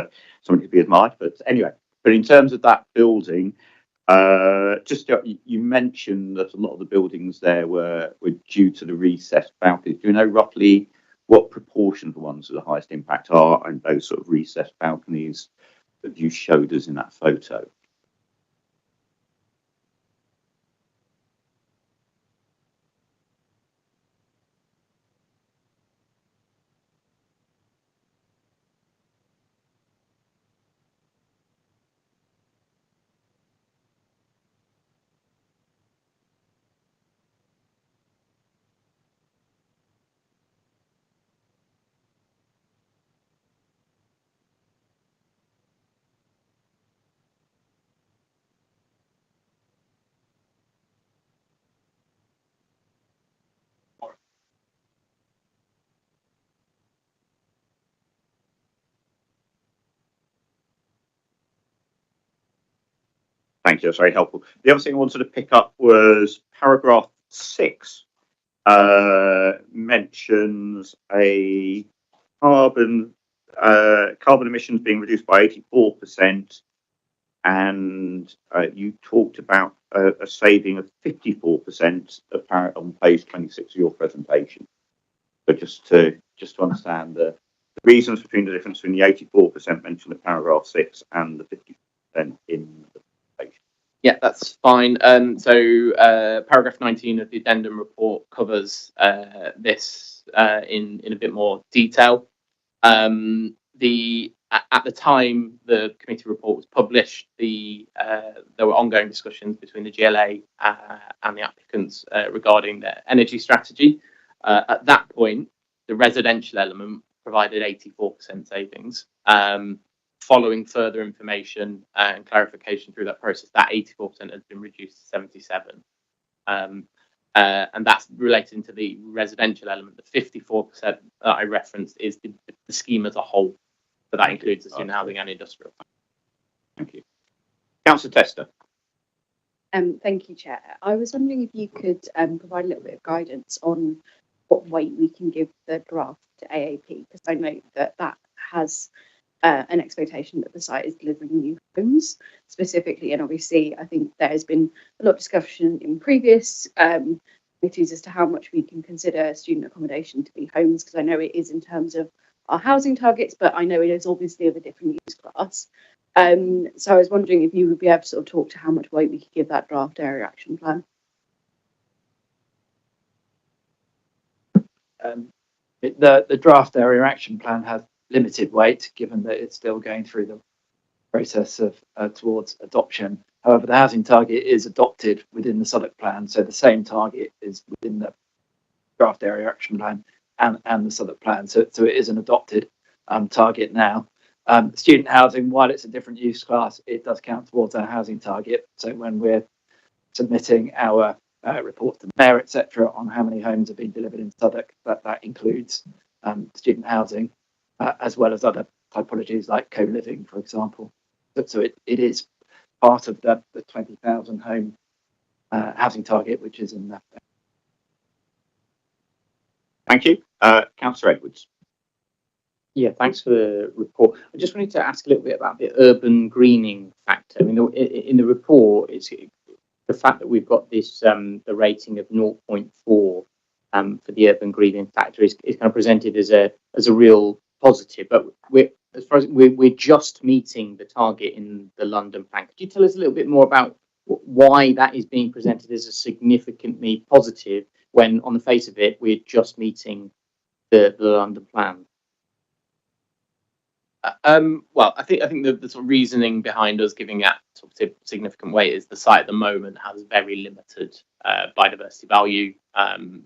somebody to be admired. But anyway, in terms of that building, you mentioned that a lot of the buildings there were due to the recessed balconies. Do you know roughly what proportion of the ones with the highest impact are and those sort of recessed balconies that you showed us in that photo? Thank you, that's very helpful. The other thing I wanted to pick up was paragraph 6 mentions a carbon emissions being reduced by 84%, and you talked about a saving of 54% apparent on page 26 of your presentation. So just to understand the reasons between the difference between the 84% mentioned in paragraph 6 and the 50% in the presentation. Yeah, that's fine. So paragraph 19 of the addendum report covers this in a bit more detail. At the time the committee report was published, there were ongoing discussions between the GLA and the applicants regarding their energy strategy. At that point, the residential element provided 84% savings. Following further information and clarification through that process, that 84% has been reduced to 77%. And that's relating to the residential element. The 54% that I referenced is the scheme as a whole. So that includes the student housing and industrial. Thank you. Councillor Tester. Thank you, Chair. I was wondering if you could provide a little bit of guidance on what weight we can give the draft to AAP, because I know that has an expectation that the site is delivering new homes specifically, and obviously I think there has been a lot of discussion in previous committees as to how much we can consider student accommodation to be homes, because I know it is in terms of our housing targets, but I know it is obviously of a different use class. So I was wondering if you would be able to sort of talk to how much weight we could give that draft area action plan. The draft area action plan has limited weight, given that it's still going through the process of towards adoption. However, the housing target is adopted within the Southwark plan, so the same target is within the draft area action plan and the Southwark plan. So it is an adopted target now. Student housing, while it's a different use class, it does count towards our housing target. So when we're submitting our report to the mayor, etc., on how many homes have been delivered in Southwark, that includes student housing, as well as other typologies like co-living, for example. So it is part of the 20,000 home housing target, which is in that. Thank you. Councillor Edwards. Yeah, thanks for the report. I just wanted to ask a little bit about the urban greening factor. I mean, in the report, it's the fact that we've got this the rating of 0.4 for the urban greening factor is kind of presented as a real positive. But we're just meeting the target in the London plan. Could you tell us a little bit more about why that is being presented as a significantly positive when, on the face of it, we're just meeting the London plan? Well, I think the sort of reasoning behind us giving that sort of significant weight is the site at the moment has very limited biodiversity value,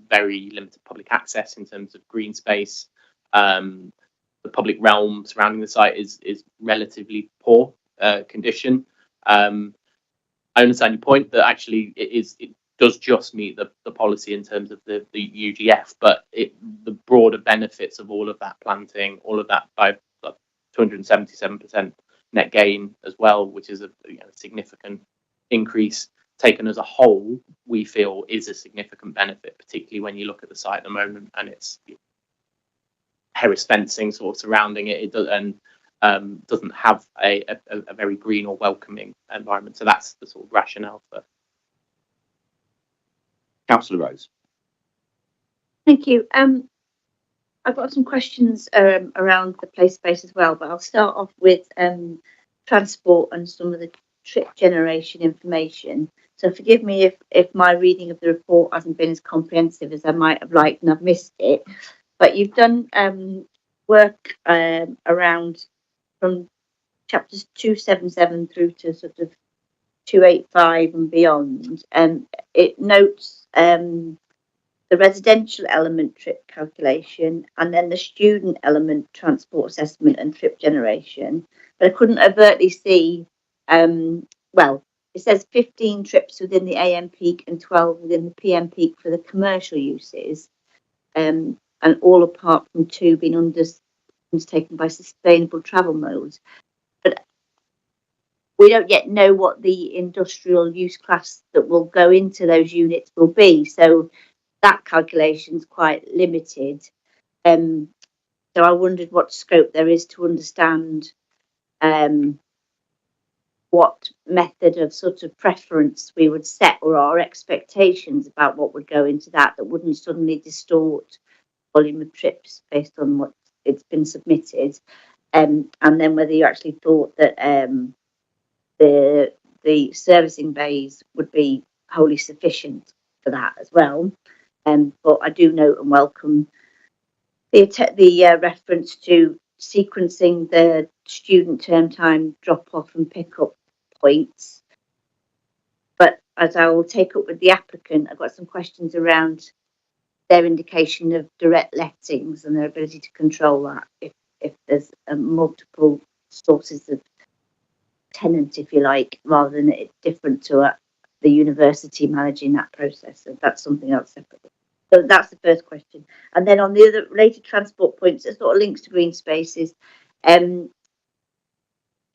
very limited public access in terms of green space. The public realm surrounding the site is relatively poor condition. I understand your point that actually it does just meet the policy in terms of the UGF, but the broader benefits of all of that planting, all of that by 277% net gain as well, which is a significant increase taken as a whole, we feel is a significant benefit, particularly when you look at the site at the moment and it's terrace fencing sort of surrounding it. It does, and doesn't have a very green or welcoming environment. So that's the sort of rationale for. Councillor Rose. Thank you. I've got some questions around the play space as well, but I'll start off with transport and some of the trip generation information. So forgive me if my reading of the report hasn't been as comprehensive as I might have liked and I've missed it. But you've done work around from chapters 277 through to sort of 285 and beyond. It notes the residential element trip calculation and then the student element transport assessment and trip generation. But I couldn't overtly see, well, it says 15 trips within the AM peak and 12 within the PM peak for the commercial uses, and all apart from 2 being undertaken by sustainable travel modes. But we don't yet know what the industrial use class that will go into those units will be. So that calculation is quite limited. So I wondered what scope there is to understand what method of sort of preference we would set or our expectations about what would go into that wouldn't suddenly distort volume of trips based on what it's been submitted. And then whether you actually thought that the servicing bays would be wholly sufficient for that as well. But I do note and welcome the reference to sequencing the student term time drop off and pick up points. But as I will take up with the applicant, I've got some questions around their indication of direct lettings and their ability to control that if there's multiple sources of tenant, if you like, rather than it different to the university managing that process. So that's something else separately. So that's the first question. And then on the other related transport points, it sort of links to green spaces.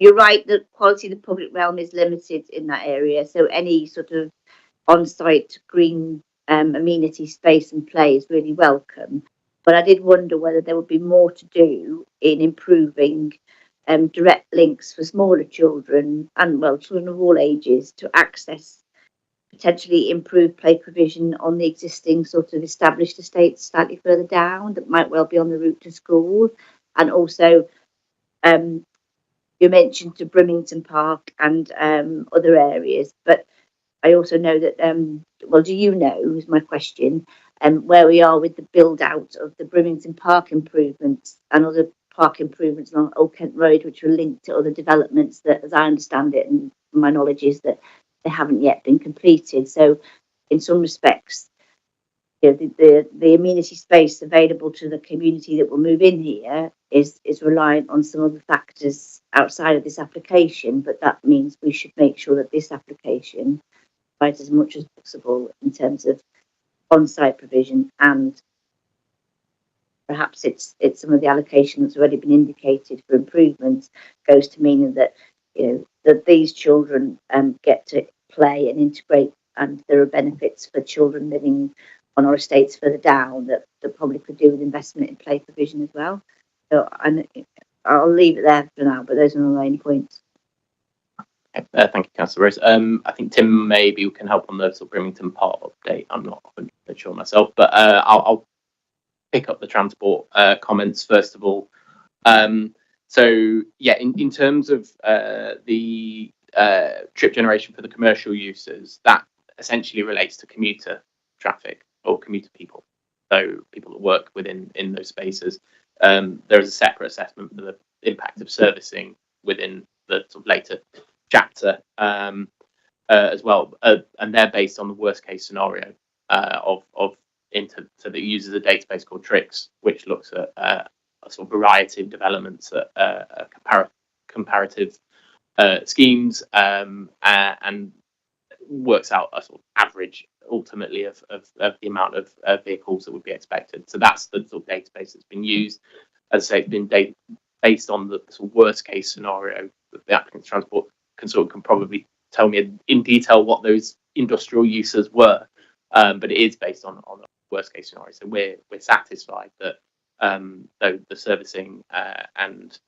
You're right, the quality of the public realm is limited in that area. So any sort of on-site green amenity space and play is really welcome. But I did wonder whether there would be more to do in improving direct links for smaller children and, well, children of all ages to access potentially improved play provision on the existing sort of established estates slightly further down that might well be on the route to school. And also, you mentioned to Brimington Park and other areas, but I also know that, well, do you know, is my question, where we are with the build out of the Brimington Park improvements and other park improvements along Old Kent Road, which are linked to other developments that, as I understand it, and my knowledge is that they haven't yet been completed. So in some respects, you know, the amenity space available to the community that will move in here is reliant on some other factors outside of this application, but that means we should make sure that this application provides as much as possible in terms of on-site provision, and perhaps it's some of the allocation that's already been indicated for improvements goes to meaning that, you know, that these children get to play and integrate, and there are benefits for children living on our estates further down that probably could do with investment in play provision as well. So I'll leave it there for now, but those are my main points. Thank you, Councillor Rose. I think Tim maybe can help on the sort of Brimington Park update. I'm not 100% sure myself, but I'll pick up the transport comments first of all. So yeah, in terms of the trip generation for the commercial users, that essentially relates to commuter traffic or commuter people, so people that work within those spaces. There is a separate assessment for the impact of servicing within the sort of later chapter as well, and they're based on the worst case scenario so that uses a database called Trix, which looks at a sort of variety of developments at comparative schemes, and works out a sort of average ultimately of the amount of vehicles that would be expected. So that's the sort of database that's been used. As I say, it's been based on the sort of worst case scenario. The applicant's transport consultant can probably tell me in detail what those industrial uses were, but it is based on the worst case scenario. So we're satisfied that the servicing and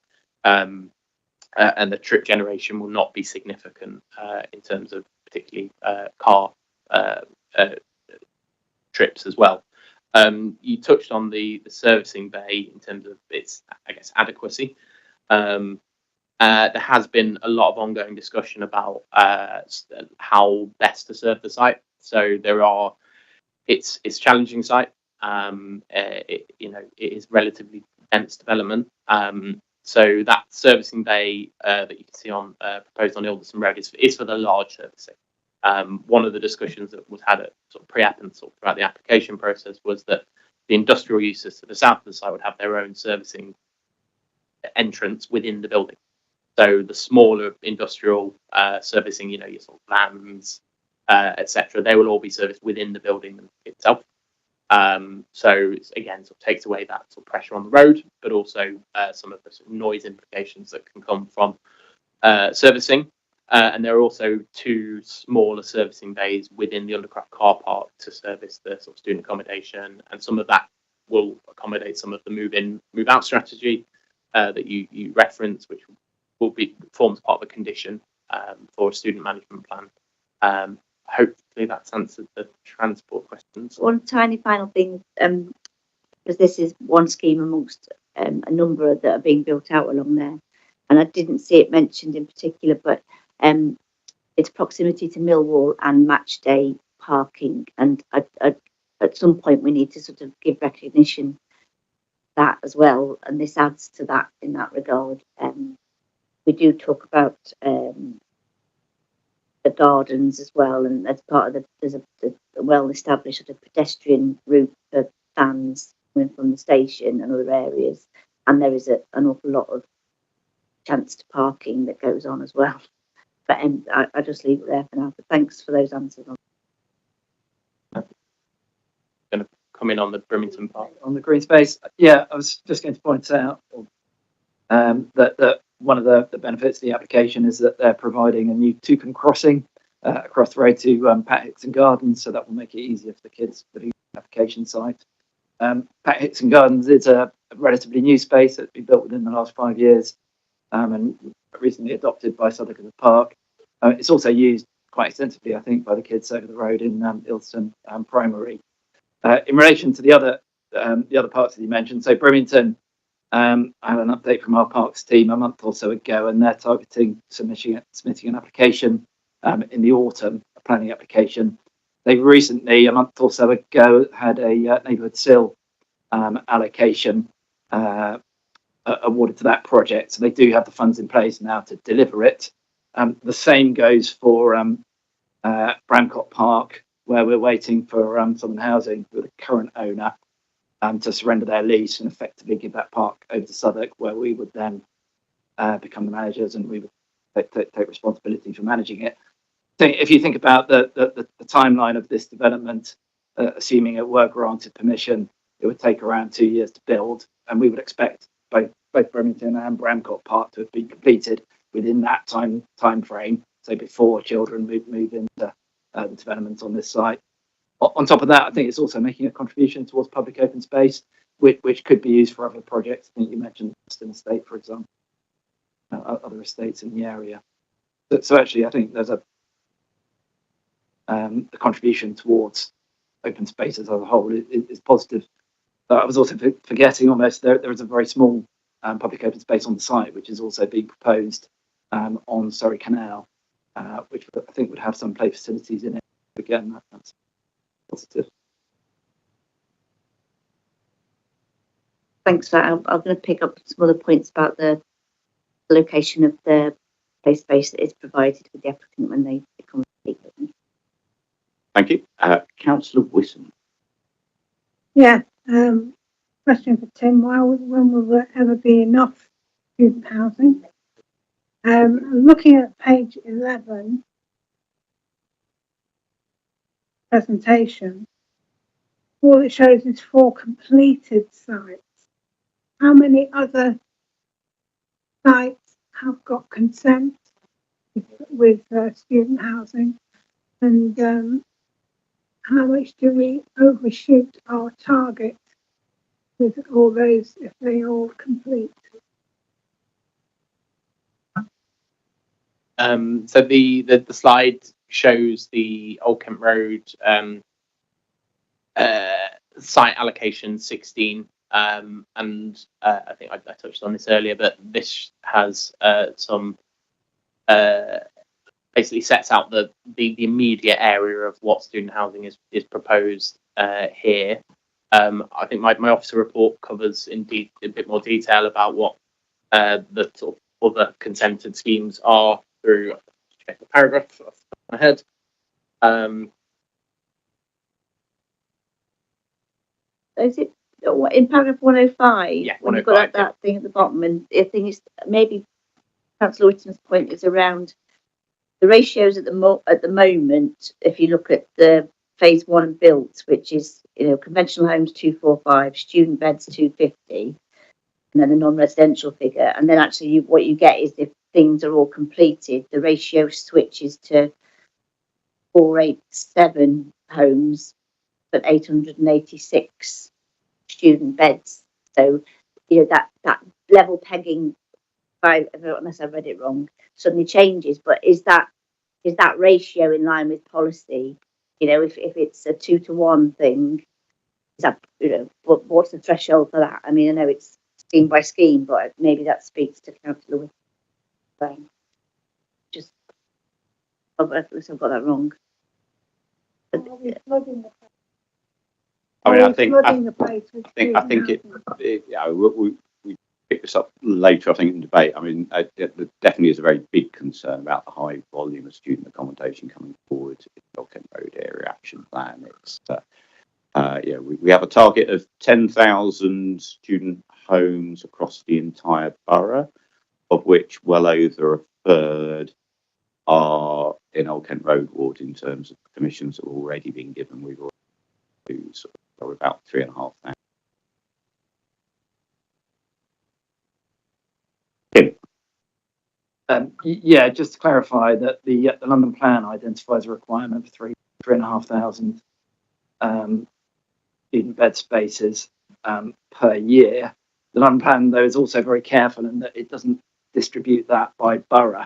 the trip generation will not be significant in terms of particularly car trips as well. You touched on the servicing bay in terms of its, I guess, adequacy. There has been a lot of ongoing discussion about how best to serve the site. So it's a challenging site. It is relatively dense development. So that servicing bay that you can see on proposed on Ilderson Road is for the large servicing. One of the discussions that was had at sort of pre-app and sort of throughout the application process was that the industrial users to the south of the site would have their own servicing entrance within the building. So the smaller industrial servicing, your sort of vans, etc., they will all be serviced within the building itself. So again, sort of takes away that sort of pressure on the road, but also some of the sort of noise implications that can come from servicing. And there are also two smaller servicing bays within the Undercroft car park to service the sort of student accommodation, and some of that will accommodate some of the move-in, move-out strategy that you reference, which forms part of a condition for a student management plan. Hopefully that's answered the transport questions. One tiny final thing, because this is one scheme amongst a number that are being built out along there, and I didn't see it mentioned in particular, but its proximity to Millwall and match day parking, and at some point we need to sort of give recognition to that as well, and this adds to that in that regard. We do talk about the gardens as well, and as part of there's a well-established sort of pedestrian route for fans coming from the station and other areas, and there is an awful lot of chance to parking that goes on as well. But I just leave it there for now. But thanks for those answers. Going to come in on the Brimington Park. On the green space, yeah, I was just going to point out that one of the benefits of the application is that they're providing a new Toucan crossing across the road to Pat Hickson Gardens, so that will make it easier for the kids for the application site. Pat Hickson Gardens is a relatively new space that's been built within the last 5 years, and recently adopted by Southwark as a park. It's also used quite extensively, I think, by the kids over the road in Ilston Primary. In relation to the other parks that you mentioned, so Brimington, I had an update from our parks team a month or so ago, and they're targeting submitting an application in the autumn, a planning application. They recently, a month or so ago, had a neighbourhood sill allocation awarded to that project. So they do have the funds in place now to deliver it. The same goes for Bramcott Park, where we're waiting for Southern Housing, with the current owner, to surrender their lease and effectively give that park over to Southwark, where we would then become the managers, and we would take responsibility for managing it. So if you think about the timeline of this development, assuming it were granted permission, it would take around 2 years to build, and we would expect both Bremerton and Bramcott Park to have been completed within that time frame, so before children move into the development on this site. On top of that, I think it's also making a contribution towards public open space, which could be used for other projects. I think you mentioned Western Estate, for example, other estates in the area. So actually, I think there's a contribution towards open spaces as a whole is positive. I was also forgetting almost there is a very small public open space on the site, which is also being proposed on Surrey Canal, which I think would have some play facilities in it. Again, that's positive. Thanks for that. I'm going to pick up some other points about the location of the play space that is provided with the applicant when they come and speak with me. Thank you. Councillor Wisson. Yeah, question for Tim. When will there ever be enough student housing? Looking at page 11, presentation, all it shows is 4 completed sites. How many other sites have got consent with student housing? And how much do we overshoot our target with all those if they all complete? So the slide shows the Old Kent Road site allocation 16, and I think I touched on this earlier, but this has some basically sets out the immediate area of what student housing is proposed here. I think my officer report covers in a bit more detail about what the sort of other consented schemes are through. Check the paragraph off the top of my head. Is it in paragraph 105? Yeah, when you've 105, got that thing at the bottom, and the thing is maybe Councillor Whitton's point is around the ratios at the moment. If you look at the phase 1 built, which is conventional homes 245, student beds 250, and then a non-residential figure, and then actually what you get is if things are all completed, the ratio switches to 487 homes, but 886 student beds. So that level pegging, unless I read it wrong, suddenly changes. But is that ratio in line with policy? If it's a 2-to-1 thing, is that what's the threshold for that? I mean, I know it's scheme by scheme, but maybe that speaks to Councillor Whitton. Just unless I've got that wrong. I mean, I think we pick this up later. I think in debate. I mean, there definitely is a very big concern about the high volume of student accommodation coming forward in the Old Kent Road Area Action Plan. It's we have a target of 10,000 student homes across the entire borough, of which well over a third are in Old Kent Road ward in terms of permissions that have already been given. We've already we're about 3,500. Yeah, just to clarify that the London Plan identifies a requirement for 3,500 student bed spaces per year. The London Plan, though, is also very careful in that it doesn't distribute that by borough,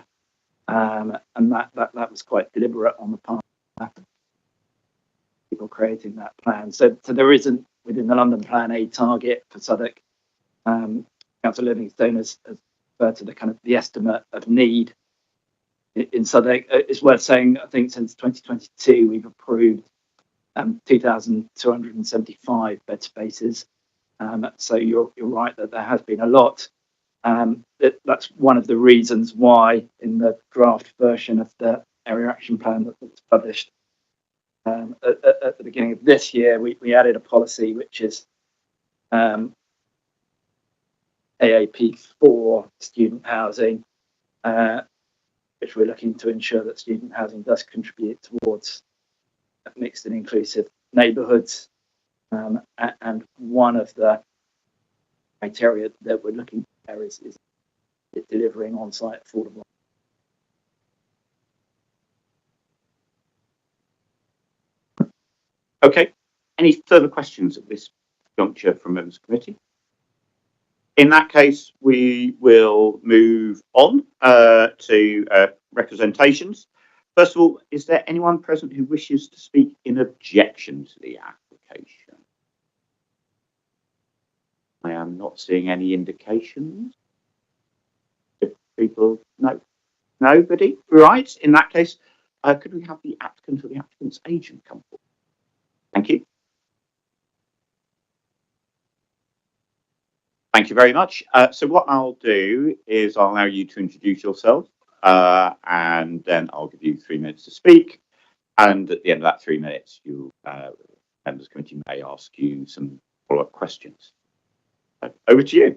and that was quite deliberate on the part of people creating that plan. So there isn't within the London Plan a target for Southwark. Councillor Livingstone has referred to the estimate of need in Southwark. It's worth saying, I think since 2022 we've approved 2,275 bed spaces. So you're right that there has been a lot. That's one of the reasons why in the draft version of the area action plan that was published at the beginning of this year, we added a policy which is AAP for student housing, which we're looking to ensure that student housing does contribute towards mixed and inclusive neighbourhoods. And one of the criteria that we're looking for is delivering on-site affordable. Okay. Any further questions at this juncture from members of the committee? In that case, we will move on to representations. First of all, is there anyone present who wishes to speak in objection to the application? I am not seeing any indications. People, no, nobody. Right. In that case, could we have the applicant or the applicant's agent come forward? Thank you. Thank you very much. So what I'll do is I'll allow you to introduce yourself, and then I'll give you 3 minutes to speak. And at the end of that 3 minutes, you members of the committee may ask you some follow-up questions. Over to you.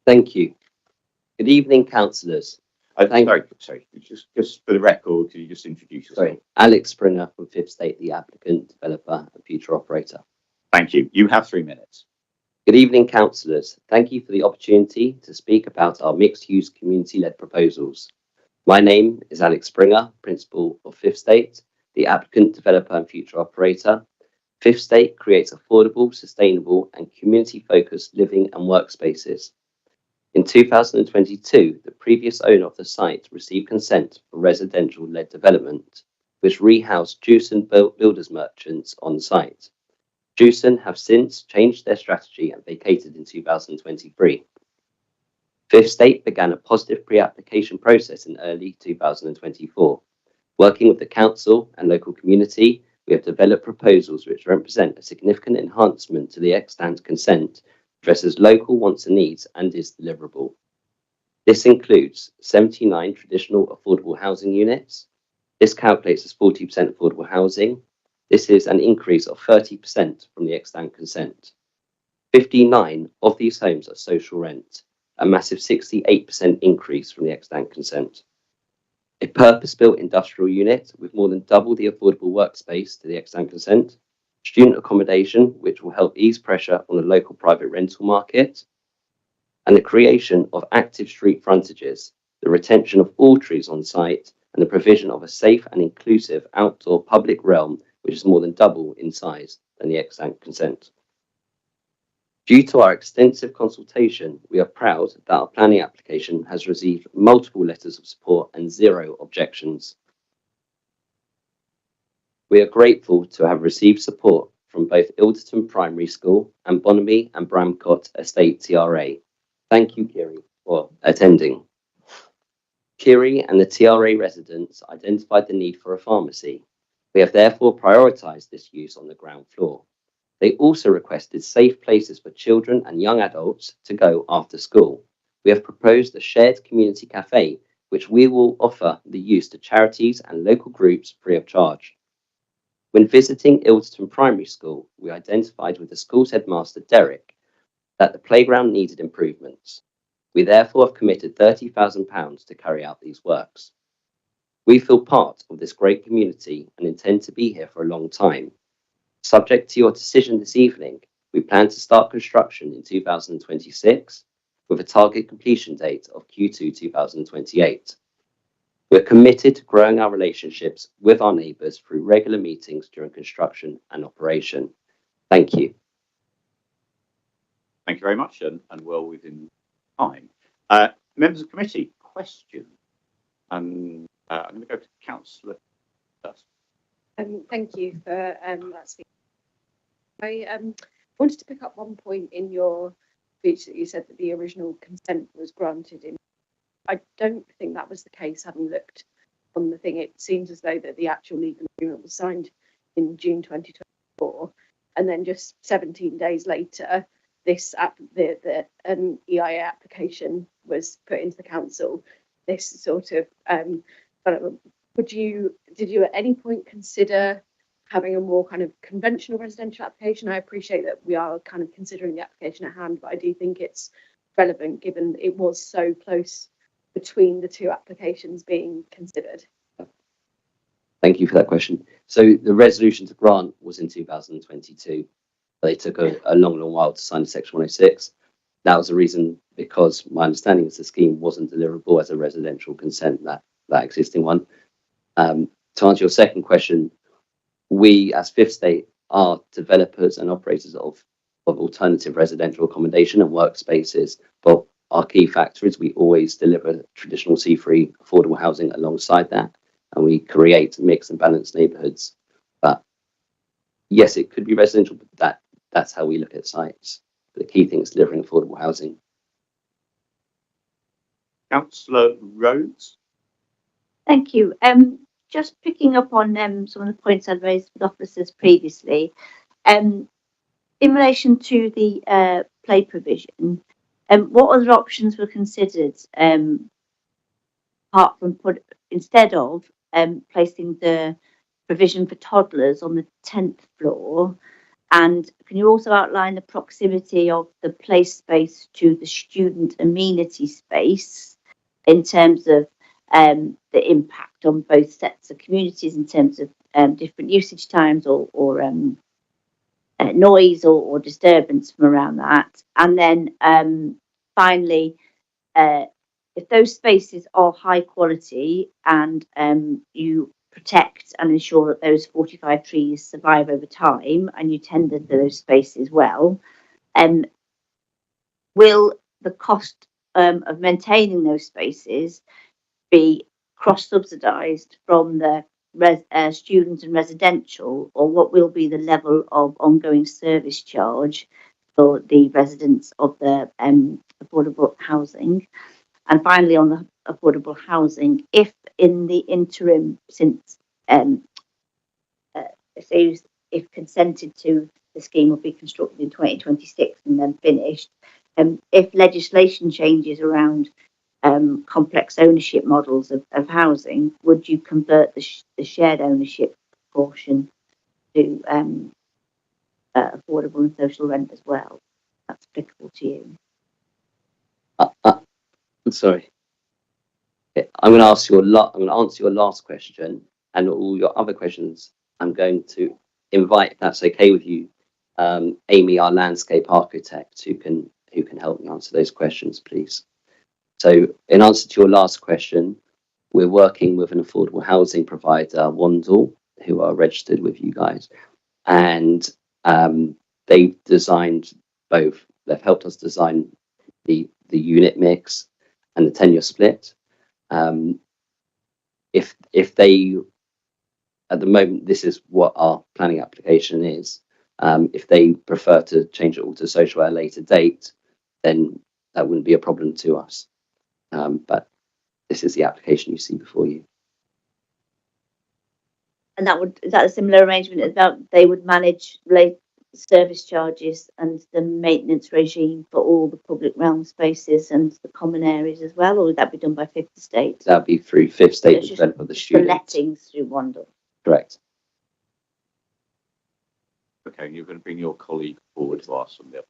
Thank you. Good evening, councillors. Sorry. Just for the record, could you just introduce yourself? Sorry, Alex Springer from Fifth State, the applicant, developer, and future operator. Thank you. You have 3 minutes. Good evening, councillors. Thank you for the opportunity to speak about our mixed-use community-led proposals. My name is Alex Springer, principal of Fifth State, the applicant, developer, and future operator. Fifth State creates affordable, sustainable, and community-focused living and workspaces. In 2022, the previous owner of the site received consent for residential-led development, which rehoused Jewson builders merchants on site. Jewson have since changed their strategy and vacated in 2023. Fifth State began a positive pre-application process in early 2024. Working with the council and local community, we have developed proposals which represent a significant enhancement to the extant consent, addresses local wants and needs, and is deliverable. This includes 79 traditional affordable housing units. This calculates as 40% affordable housing. This is an increase of 30% from the extant consent. 59 of these homes are social rent, a massive 68% increase from the extant consent. A purpose-built industrial unit with more than double the affordable workspace to the extant consent. Student accommodation, which will help ease pressure on the local private rental market. And the creation of active street frontages, the retention of all trees on site, and the provision of a safe and inclusive outdoor public realm, which is more than double in size than the extant consent. Due to our extensive consultation, we are proud that our planning application has received multiple letters of support and 0 objections. We are grateful to have received support from both Ilderton Primary School and Bonamy and Bramcott Estate TRA. Thank you, Kiri, for attending. Kiri and the TRA residents identified the need for a pharmacy. We have therefore prioritised this use on the ground floor. They also requested safe places for children and young adults to go after school. We have proposed a shared community cafe, which we will offer the use to charities and local groups free of charge. When visiting Ilderton Primary School, we identified with the school's headmaster, Derek, that the playground needed improvements. We therefore have committed £30,000 to carry out these works. We feel part of this great community and intend to be here for a long time. Subject to your decision this evening, we plan to start construction in 2026 with a target completion date of Q2 2028. We're committed to growing our relationships with our neighbours through regular meetings during construction and operation. Thank you. Thank you very much, and well within time. Members of the committee, question. I'm going to go to Councillor first. Thank you for that speech. I wanted to pick up one point in your speech that you said that the original consent was granted in I don't think that was the case, having looked on the thing. It seems as though that the actual legal agreement was signed in June 2024, and then just 17 days later, an EIA application was put into the council. This sort of, did you at any point consider having a more kind of conventional residential application? I appreciate that we are kind of considering the application at hand, but I do think it's relevant given it was so close between the two applications being considered. Thank you for that question. So the resolution to grant was in 2022. They took a long while to sign Section 106. That was the reason, because my understanding is the scheme wasn't deliverable as a residential consent, that existing one. To answer your second question, we as Fifth Estate are developers and operators of alternative residential accommodation and workspaces, but our key factor is we always deliver traditional C3 affordable housing alongside that, and we create mixed and balanced neighbourhoods. But yes, it could be residential, but that's how we look at sites. The key thing is delivering affordable housing. Councillor Rhodes. Thank you. Just picking up on some of the points I'd raised with officers previously, in relation to the play provision, what other options were considered apart from instead of placing the provision for toddlers on the 10th floor? And can you also outline the proximity of the play space to the student amenity space in terms of the impact on both sets of communities in terms of different usage times or noise or disturbance from around that? And then finally, if those spaces are high quality and you protect and ensure that those 45 trees survive over time and you tender to those spaces well, will the cost of maintaining those spaces be cross-subsidised from the student and residential, or what will be the level of ongoing service charge for the residents of the affordable housing? And finally, on the affordable housing, if in the interim, since if consented to, the scheme will be constructed in 2026 and then finished, if legislation changes around complex ownership models of housing, would you convert the shared ownership portion to affordable and social rent as well? That's applicable to you. Sorry. I'm going to answer your last question, and all your other questions I'm going to invite, if that's okay with you, Amy, our landscape architect, who can help me answer those questions, please. So in answer to your last question, we're working with an affordable housing provider, Wandle, who are registered with you guys, and they've designed both. They've helped us design the unit mix and the tenure split. If they, at the moment, this is what our planning application is. If they prefer to change it all to social at a later date, then that wouldn't be a problem to us. But this is the application you see before you. And is that a similar arrangement as that they would manage service charges and the maintenance regime for all the public realm spaces and the common areas as well, or would that be done by Fifth Estate? That would be through Fifth Estate, the developer of the student. The lettings through Wandle. Correct. Okay, you're going to bring your colleague forward to ask something.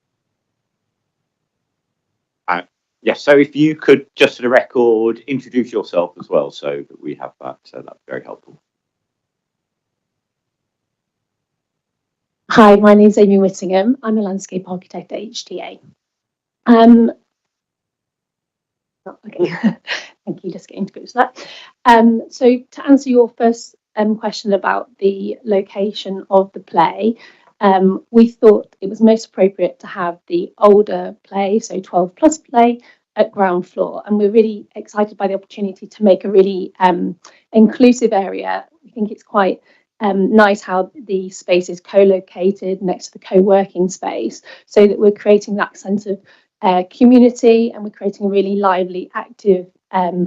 Yes, so if you could, just for the record, introduce yourself as well, so that we have that. So that's very helpful. Hi, my name is Amy Whittingham. I'm a landscape architect at HTA. Okay, thank you. Just getting to go to that. So to answer your first question about the location of the play, we thought it was most appropriate to have the older play, so 12 plus play, at ground floor, and we're really excited by the opportunity to make a really inclusive area. We think it's quite nice how the space is co-located next to the co-working space, so that we're creating that sense of community, and we're creating a really lively, active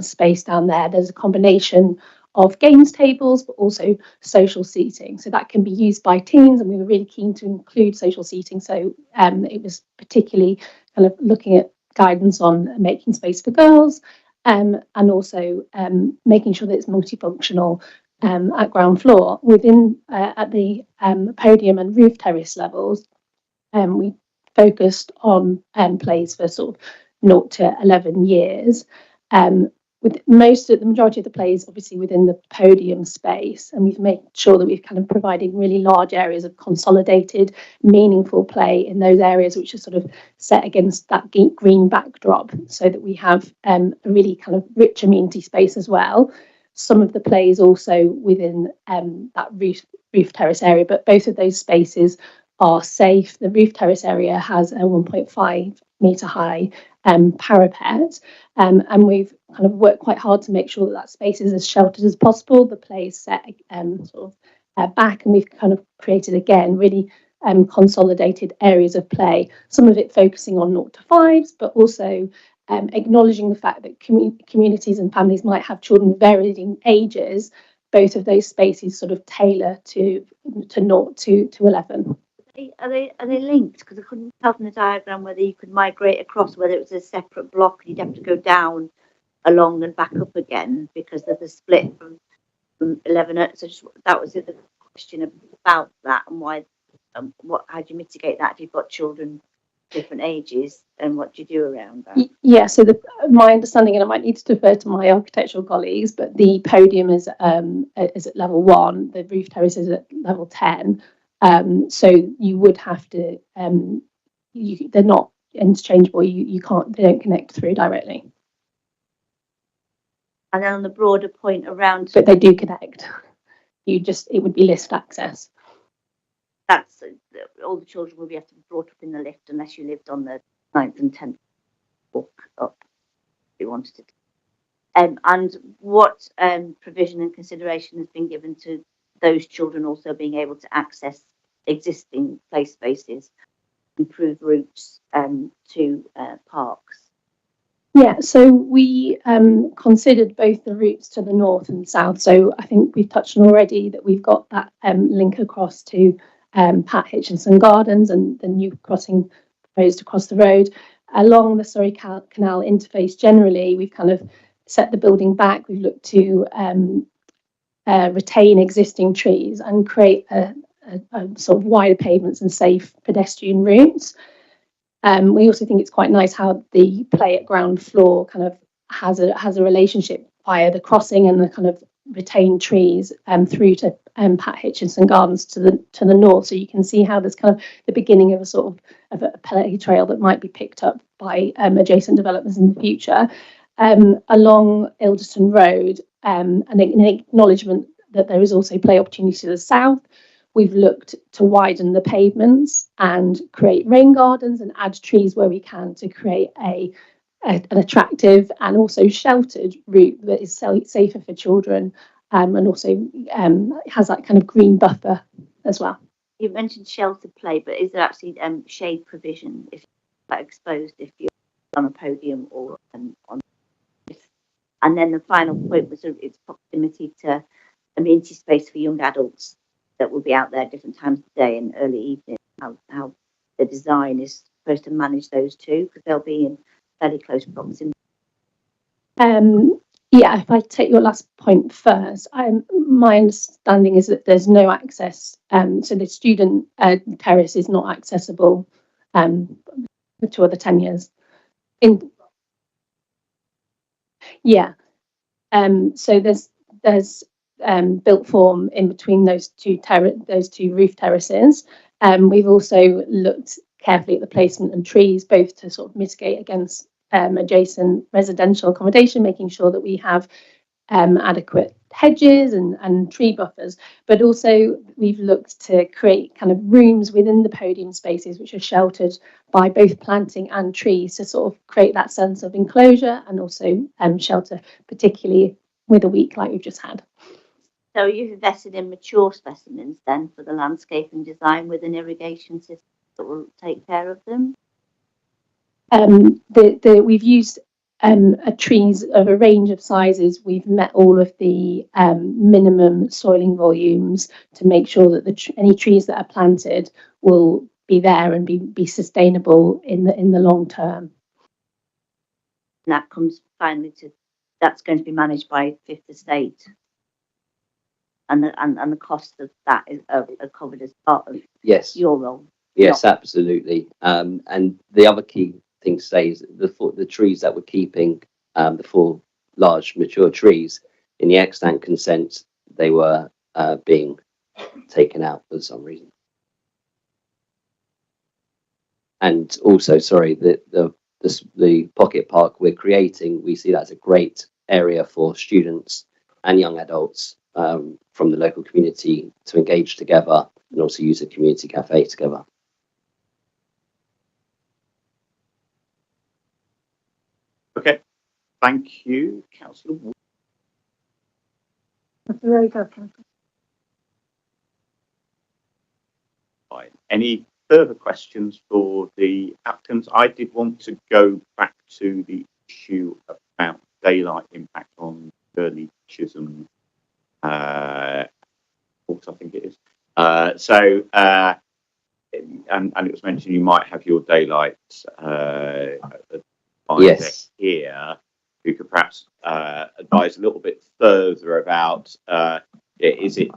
space down there. There's a combination of games tables, but also social seating. So that can be used by teens, and we were really keen to include social seating. So it was particularly kind of looking at guidance on making space for girls, and also making sure that it's multifunctional at ground floor. Within at the podium and roof terrace levels, we focused on plays for sort of 0 to 11 years. With the majority of the plays obviously within the podium space, and we've made sure that we've kind of providing really large areas of consolidated, meaningful play in those areas which are sort of set against that green backdrop, so that we have a really kind of rich amenity space as well. Some of the plays also within that roof terrace area, but both of those spaces are safe. The roof terrace area has a 1.5 metre high parapet, and we've kind of worked quite hard to make sure that that space is as sheltered as possible. The play is set sort of back, and we've kind of created again really consolidated areas of play, some of it focusing on 0 to 5s, but also acknowledging the fact that communities and families might have children of varying ages. Both of those spaces sort of tailor to 0 to 11. Are they linked? Because I couldn't tell from the diagram whether you could migrate across, whether it was a separate block and you'd have to go down along and back up again because there's a split from 11. So that was the question about that, and why. How do you mitigate that if you've got children different ages, and what do you do around that? Yeah, so my understanding, and I might need to defer to my architectural colleagues, but the podium is at level 1, the roof terrace is at level 10. So you would have to, they're not interchangeable. They don't connect through directly. And then on the broader point around, but they do connect. It would be lift access. That's all the children will be able to be brought up in the lift unless you lived on the 9th and 10th walk up if you wanted to. And what provision and consideration has been given to those children also being able to access existing play spaces, improve routes to parks? Yeah, so we considered both the routes to the north and south. So I think we've touched on already that we've got that link across to Pat Hitchinson Gardens and the new crossing proposed across the road. Along the Surrey Canal interface generally, we've kind of set the building back. We've looked to retain existing trees and create a sort of wider pavements and safe pedestrian routes. We also think it's quite nice how the play at ground floor kind of has a relationship via the crossing and the kind of retained trees through to Pat Hitchinson Gardens to the north. So you can see how there's kind of the beginning of a sort of a play trail that might be picked up by adjacent developments in the future. Along Ilderton Road, and an acknowledgement that there is also play opportunity to the south. We've looked to widen the pavements and create rain gardens and add trees where we can to create an attractive and also sheltered route that is safer for children, and also has that kind of green buffer as well. You mentioned sheltered play, but is there actually shade provision if you're exposed, if you're on a podium or on? And then the final point was its proximity to amenity space for young adults that will be out there at different times of the day and early evening. How the design is supposed to manage those two, because they'll be in fairly close proximity. Yeah, if I take your last point first, my understanding is that there's no access. So the student terrace is not accessible to other tenures. So there's built form in between those two roof terraces. We've also looked carefully at the placement and trees, both to sort of mitigate against adjacent residential accommodation, making sure that we have adequate hedges and tree buffers, but also we've looked to create kind of rooms within the podium spaces which are sheltered by both planting and trees to sort of create that sense of enclosure and also shelter, particularly with a week like we've just had. So you've invested in mature specimens then for the landscape and design with an irrigation system that will take care of them? We've used trees of a range of sizes. We've met all of the minimum soiling volumes to make sure that any trees that are planted will be there and be sustainable in the long term. And that comes finally to, that's going to be managed by Fifth Estate. And the cost of that is are covered as part of your role. Yes, absolutely. And the other key thing to say is the trees that we're keeping, the 4 large mature trees, in the extant consent, they were being taken out for some reason. And also, sorry, the pocket park we're creating, we see that as a great area for students and young adults from the local community to engage together and also use a community cafe together. Okay, thank you, Councillor Ward. That's very good. Right. Any further questions for the applicants? I did want to go back to the issue about daylight impact on Shirley Chisholm course, I think it is. And it was mentioned you might have your daylight advisor here, who could perhaps advise a little bit further about is it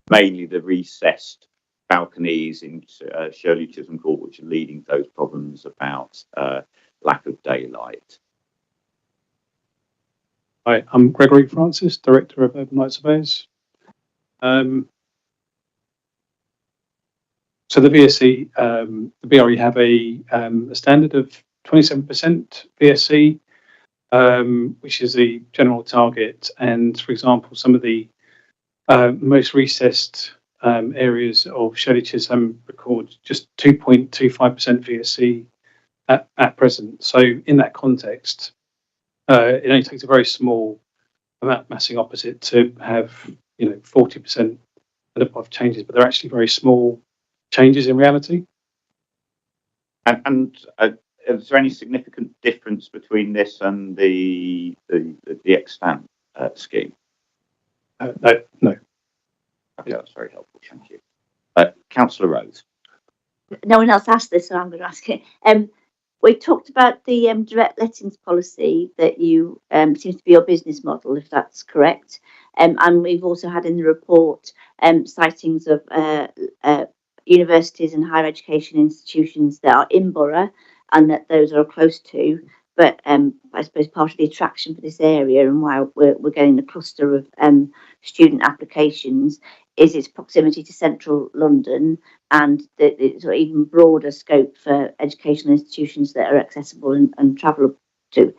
mainly the recessed balconies in Shirley Chisholm Court which are leading to those problems about lack of daylight? Hi, I'm Gregory Francis, Director of Urban Light Surveys. So the VSC, the BRE have a standard of 27% VSC, which is the general target. And for example, some of the most recessed areas of Shirley Chisholm record just 2.25% VSC at present. So in that context, it only takes a very small amount of massing opposite to have 40% and above changes, but they're actually very small changes in reality. And is there any significant difference between this and the extant scheme? No. Okay, that's very helpful. Thank you. Councillor Rose. No one else asked this, so I'm going to ask it. We talked about the direct lettings policy that you seems to be your business model, if that's correct. And we've also had in the report sightings of universities and higher education institutions that are in borough and that those are close to. But I suppose part of the attraction for this area and why we're getting the cluster of student applications is its proximity to central London and the sort of even broader scope for educational institutions that are accessible and travelable to.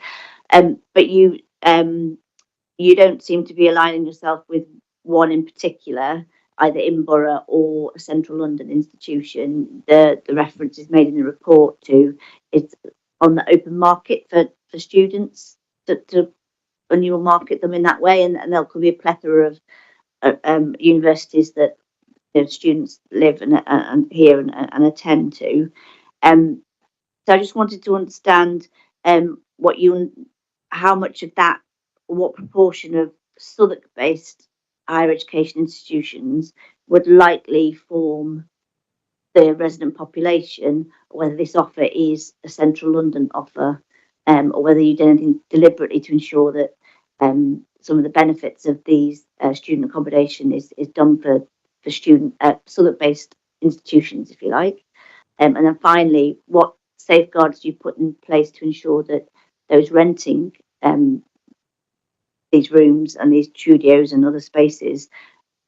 But you don't seem to be aligning yourself with one in particular, either in borough or a central London institution. The reference is made in the report to it's on the open market for students and you'll market them in that way, and there could be a plethora of universities that students live and here and attend to. So I just wanted to understand how much of that, what proportion of Southwark-based higher education institutions would likely form the resident population, or whether this offer is a central London offer, or whether you did anything deliberately to ensure that some of the benefits of these student accommodation is done for student Southwark-based institutions, if you like. And then finally, what safeguards do you put in place to ensure that those renting these rooms and these studios and other spaces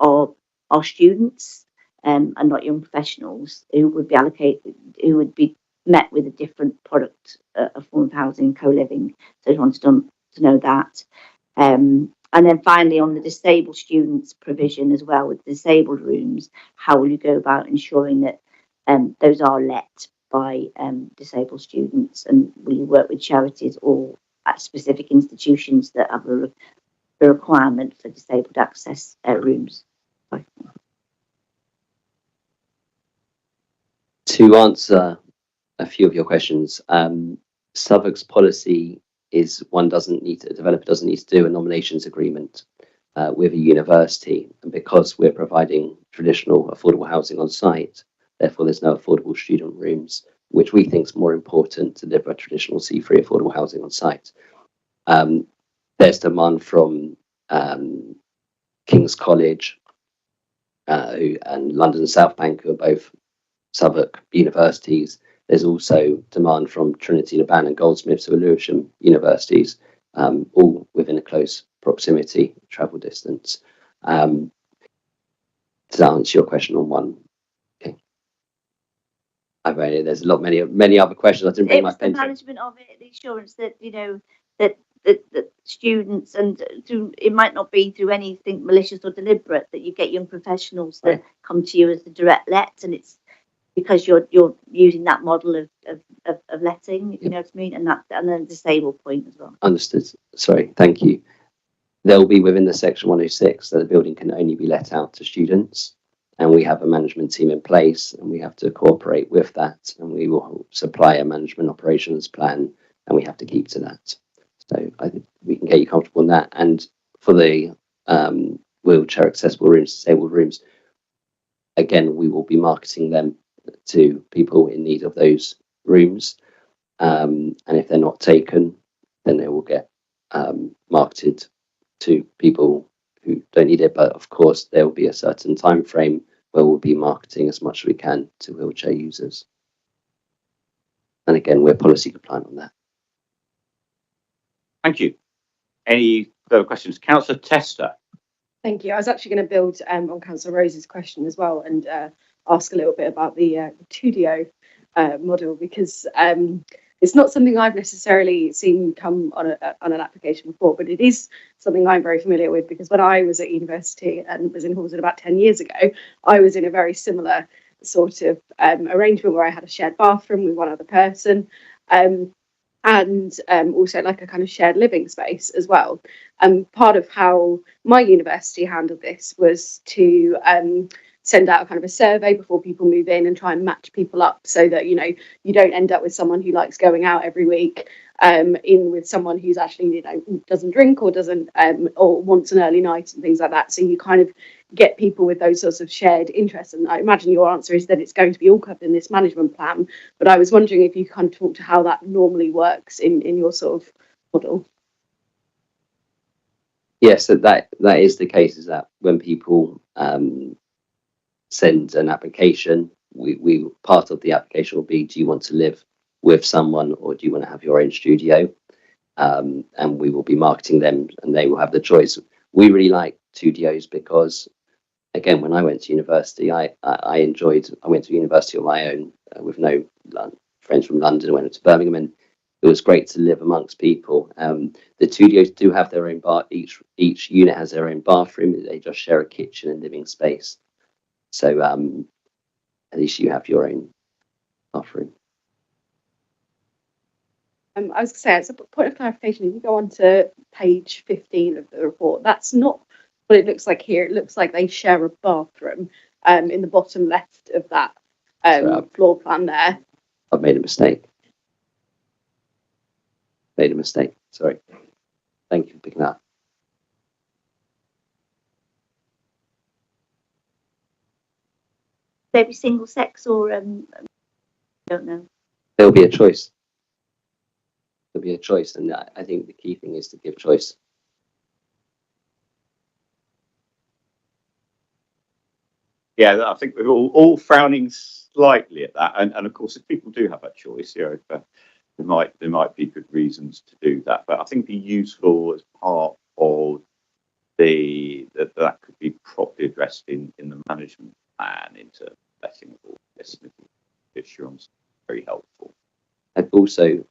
are students and not young professionals who would be allocated, who would be met with a different product, a form of housing, co-living. So I wanted to know that. And then finally, on the disabled students provision as well, with disabled rooms, how will you go about ensuring that those are let by disabled students? And will you work with charities or at specific institutions that have a requirement for disabled access rooms? Sorry. To answer a few of your questions, Southwark's policy is a developer doesn't need to do a nominations agreement with a university, and because we're providing traditional affordable housing on site, therefore there's no affordable student rooms, which we think is more important to deliver traditional C3 affordable housing on site. There's demand from King's College and London South Bank, who are both Southwark universities. There's also demand from Trinity, Laban and Goldsmiths, who are Lewisham universities, all within a close proximity, travel distance. Does that answer your question on one? Okay. There's many other questions. I didn't bring my pen. The management of it, the assurance that that students, and it might not be through anything malicious or deliberate, that you get young professionals that come to you as the direct let, and it's because you're using that model of letting, if you know what I mean, and then disabled point as well. Understood. Sorry, thank you. They'll be within the section 106, so the building can only be let out to students, and we have a management team in place, and we have to cooperate with that, and we will supply a management operations plan, and we have to keep to that. So I think we can get you comfortable in that. And for the wheelchair accessible rooms, disabled rooms, again, we will be marketing them to people in need of those rooms. And if they're not taken, then they will get marketed to people who don't need it. But of course, there will be a certain time frame where we'll be marketing as much as we can to wheelchair users. And again, we're policy compliant on that. Thank you. Any further questions? Councillor Tester. Thank you. I was actually going to build on Councillor Rose's question as well, and ask a little bit about the Tudio model, because it's not something I've necessarily seen come on an application before, but it is something I'm very familiar with, because when I was at university and was in Halton about 10 years ago, I was in a very similar sort of arrangement where I had a shared bathroom with one other person. And also like a kind of shared living space as well. Part of how my university handled this was to send out kind of a survey before people move in and try and match people up, so that, you know, you don't end up with someone who likes going out every week in with someone who's actually, you know, doesn't drink or doesn't or wants an early night and things like that. So you kind of get people with those sorts of shared interests. And I imagine your answer is that it's going to be all covered in this management plan, but I was wondering if you kind of talk to how that normally works in your sort of model. Yes, that is the case, is that when people send an application, we part of the application will be, do you want to live with someone, or do you want to have your own studio? And we will be marketing them, and they will have the choice. We really like studios because, again, when I went to university, I went to university on my own with no friends from London. I went to Birmingham, and it was great to live amongst people. The studios do have their own bar. Each unit has their own bathroom. They just share a kitchen and living space. So at least you have your own bathroom. I was going to say, as a point of clarification, if you go on to page 15 of the report, that's not what it looks like here. It looks like they share a bathroom in the bottom left of that floor plan there. I've made a mistake. Sorry. Thank you for picking that up. They be single sex or I don't know. There'll be a choice. There'll be a choice, and I think the key thing is to give choice. Yeah, I think we're all frowning slightly at that, and of course, if people do have that choice, you know, there might be good reasons to do that. But I think it'd be useful as part of that could be properly addressed in the management plan into letting of all this assurance. Very helpful. I've also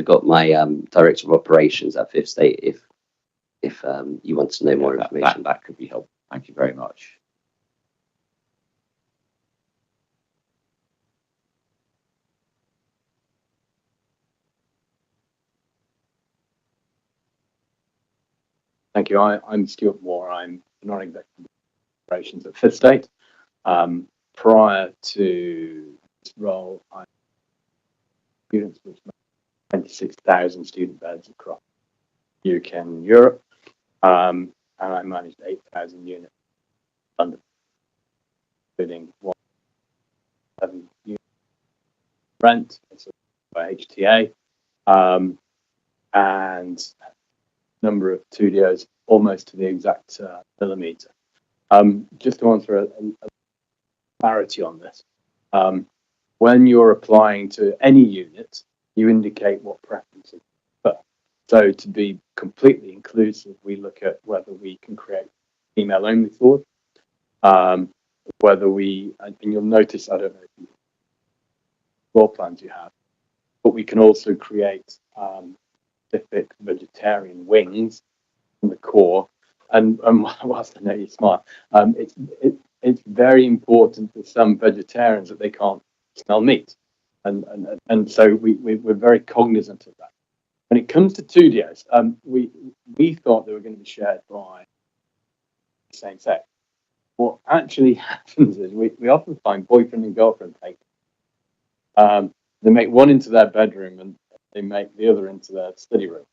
got my director of operations at Fifth State. If you want to know more information, that could be helpful. Thank you very much. Thank you. I'm Stuart Moore. I'm non-executive operations at Fifth State. Prior to this role, I students with 26,000 student beds across UK and Europe. And I managed 8,000 units in London, including 1.7 units rent by HTA, and number of studios almost to the exact millimetre. Just to answer a clarity on this, when you're applying to any unit, you indicate what preferences. So to be completely inclusive, we look at whether we can create email only for whether we, and you'll notice, I don't know if you floor plans you have, but we can also create specific vegetarian wings in the core. And whilst I know you smile, it's very important for some vegetarians that they can't smell meat, and so we're very cognizant of that. When it comes to studios, we thought they were going to be shared by the same sex. What actually happens is we often find boyfriend and girlfriend take. They make one into their bedroom and they make the other into their study room.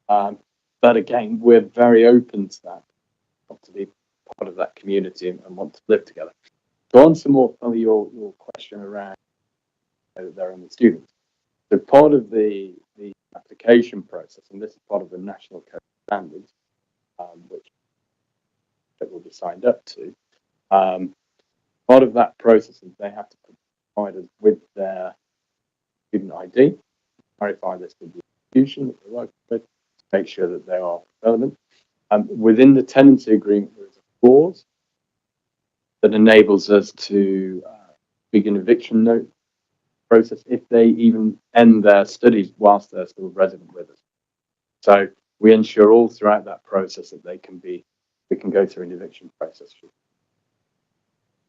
But again, we're very open to that, want to be part of that community and want to live together. To answer more of your question around their own students. So part of the application process, and this is part of the National Code Standards, which will be signed up to. Part of that process is they have to provide us with their student ID, verify this with the institution that they work with, make sure that they are relevant. Within the tenancy agreement, there is a clause that enables us to begin eviction note process if they even end their studies whilst they're still resident with us. So we ensure all throughout that process that we can go through an eviction process.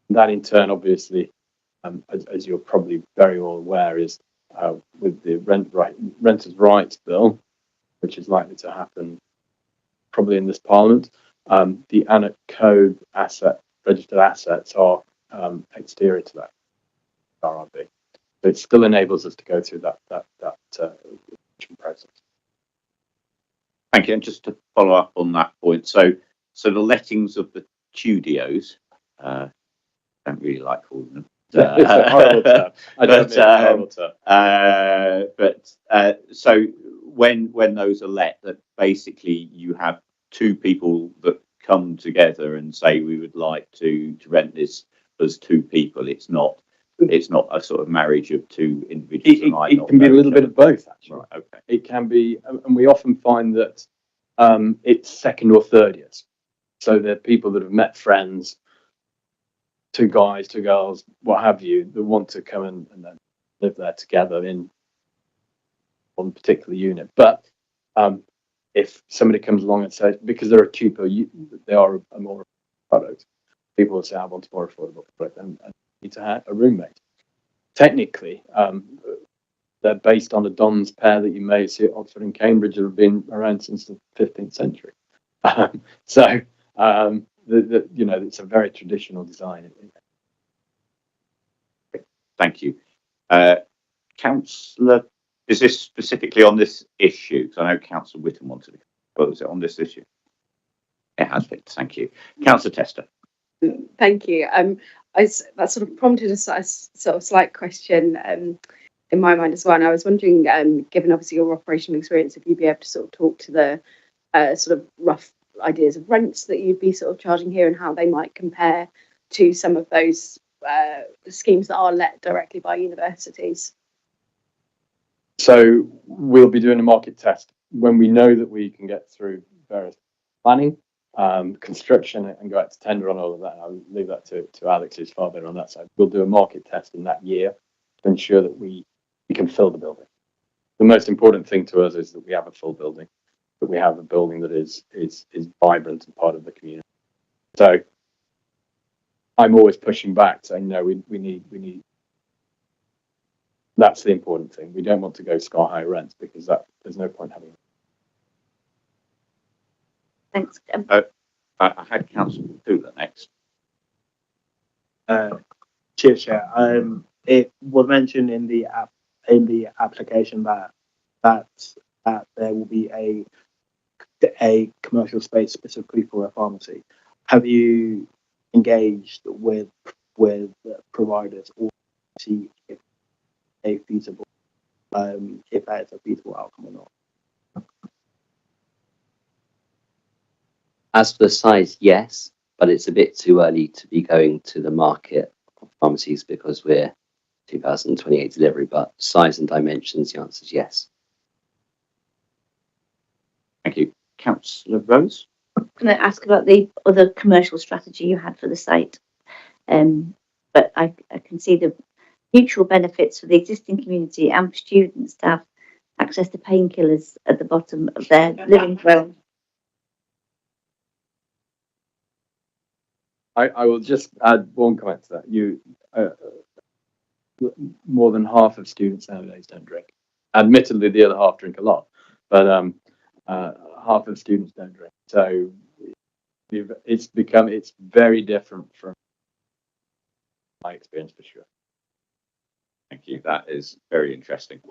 That in turn, obviously, as you're probably very well aware, is with the Renters' Rights Bill, which is likely to happen probably in this Parliament, the ANAC Code registered assets are exterior to that RRB. So it still enables us to go through that process. Thank you. And just to follow up on that point, so the lettings of the studios, don't really like calling them. It's a horrible term. I don't mean a horrible term. But so when those are let, that basically you have two people that come together and say we would like to rent this as two people. It's not a sort of marriage of two individuals. It can be a little bit of both, actually. Right, okay. It can be, and we often find that it's second or third years. So they're people that have met friends, two guys, two girls, what have you, that want to come and then live there together in one particular unit. But if somebody comes along and says, because they're a cheaper, they are a more product, people will say, I want a more affordable product and need to have a roommate. Technically, they're based on a Don's pair that you may see at Oxford and Cambridge that have been around since the 15th century. It's a very traditional design. Thank you. Councillor, is this specifically on this issue? Because I know Councillor Whittam wanted to, but was it on this issue? It has been. Thank you. Councillor Tester. Thank you. That sort of prompted a sort of slight question in my mind as well. And I was wondering, given obviously your operational experience, if you'd be able to sort of talk to the sort of rough ideas of rents that you'd be sort of charging here and how they might compare to some of those schemes that are let directly by universities. So we'll be doing a market test when we know that we can get through various planning, construction, and go out to tender on all of that. I'll leave that to Alex, who's far better on that side. We'll do a market test in that year to ensure that we can fill the building. The most important thing to us is that we have a full building, that we have a building that is vibrant and part of the community. So I'm always pushing back, saying no, we need. That's the important thing. We don't want to go sky high rents because there's no point having. Thanks. I had Councillor Pooler next. Chair. It was mentioned in the application that that there will be a commercial space specifically for a pharmacy. Have you engaged with providers or see if a feasible if that is a feasible outcome or not? As for the size, yes, but it's a bit too early to be going to the market of pharmacies because we're 2028 delivery. But size and dimensions, the answer is yes. Thank you. Councillor Rose? Can I ask about the other commercial strategy you had for the site? But I can see the mutual benefits for the existing community and for students to have access to painkillers at the bottom of their living well. I will just add one comment to that. More than half of students nowadays don't drink. Admittedly, the other half drink a lot, but half of students don't drink. So it's very different from my experience for sure. Thank you. That is very interesting.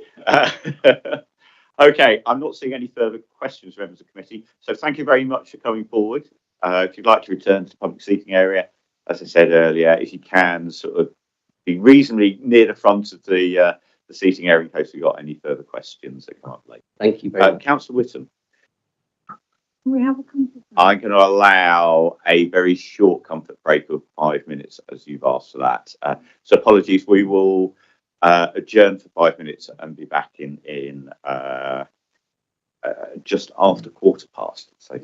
Okay, I'm not seeing any further questions, members of the committee. So thank you very much for coming forward. If you'd like to return to the public seating area, as I said earlier, if you can sort of be reasonably near the front of the seating area in case we've got any further questions that come up later. Thank you very much. Councillor Whittam. We have a comfort. I'm going to allow a very short comfort break of 5 minutes as you've asked for that. So apologies, we will adjourn for 5 minutes and be back in just after past. So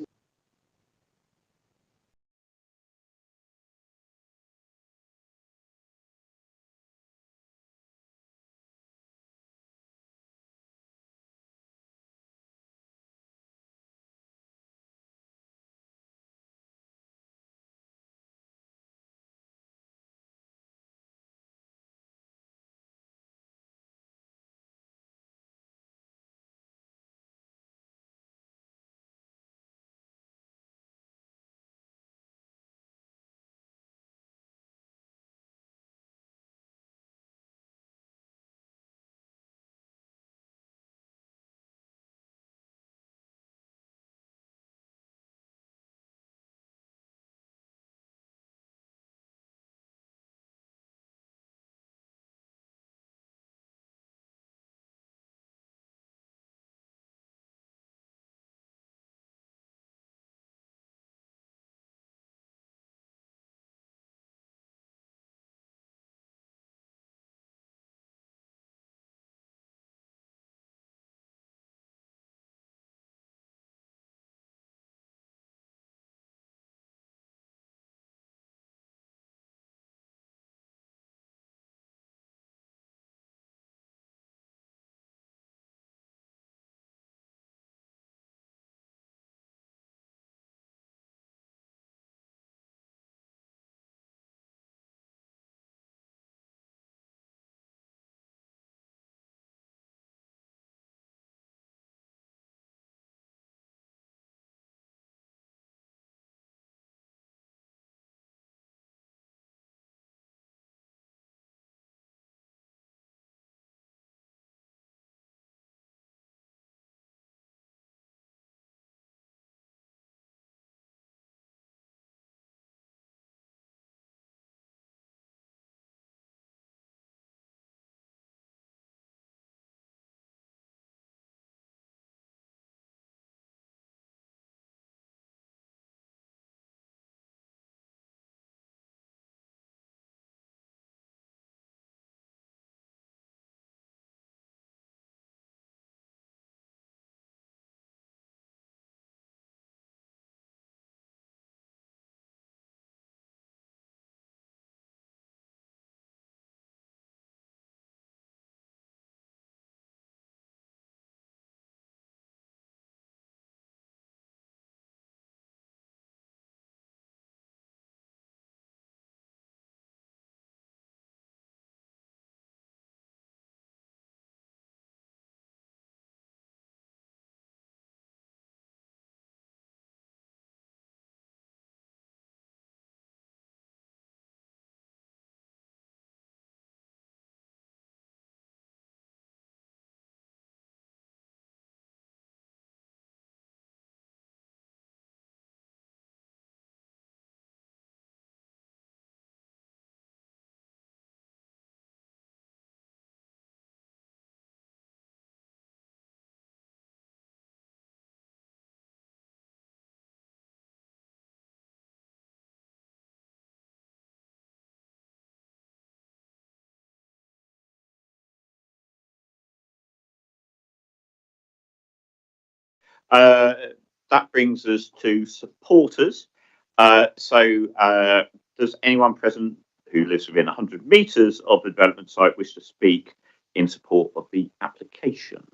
That brings us to supporters. Does anyone present who lives within 100 metres of the development site wish to speak in support of the application?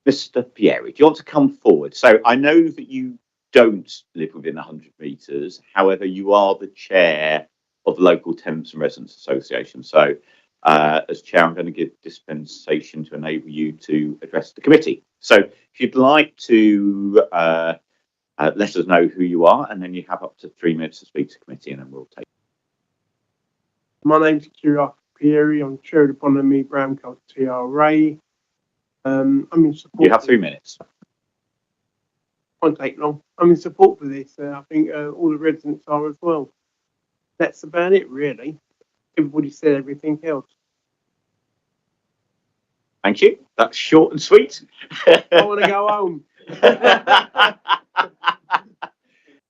Mr. Pieri, do you want to come forward? So I know that you don't live within 100 metres. However, you are the chair of the local Tenants and Residents Association. So as chair, I'm going to give dispensation to enable you to address the committee. So if you'd like to let us know who you are, and then you have up to 3 minutes to speak to committee, and then we'll take. My name's Kira Pieri. I'm chair of the Economy Bramcote TRA. I'm in support. You have 3 minutes. Won't take long. I'm in support for this. I think all the residents are as well. That's about it, really. Everybody said everything else. Thank you. That's short and sweet. I want to go home.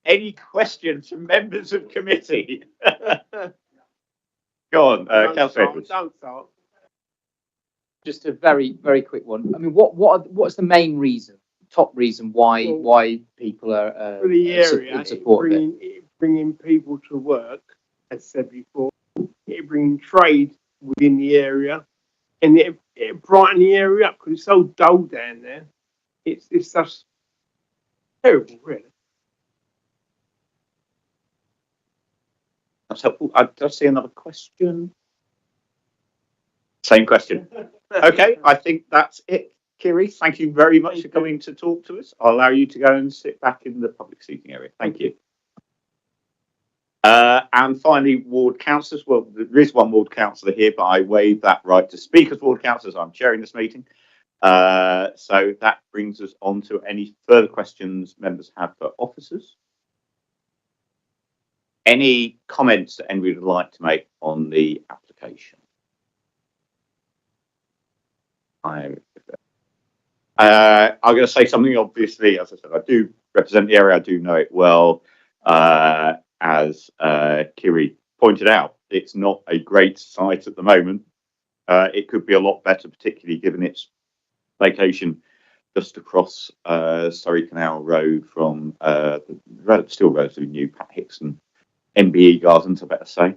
Any questions from members of committee? Go on, Councillor Edwards. Don't start. Just a very, very quick one. I mean, what's the main reason, top reason why people are for the area, in support of it? Bringing people to work, as said before, bringing trade within the area, and it brighten the area up because it's so dull down there. It's just terrible, really. That's helpful. I see another question. Same question. Okay, I think that's it. Kiri, thank you very much for coming to talk to us. I'll allow you to go and sit back in the public seating area. Thank you. And finally, ward councillors. Well, there is one ward councillor here, but I waive that right to speak as ward councillors. I'm chairing this meeting. So that brings us on to any further questions members have for officers. Any comments that anybody would like to make on the application? I'm going to say something, obviously, as I said, I do represent the area, I do know it well. As Kiri pointed out, it's not a great site at the moment. It could be a lot better, particularly given its location just across Surrey Canal Road from the still relatively new Pat Hickson MBE Gardens, I better say,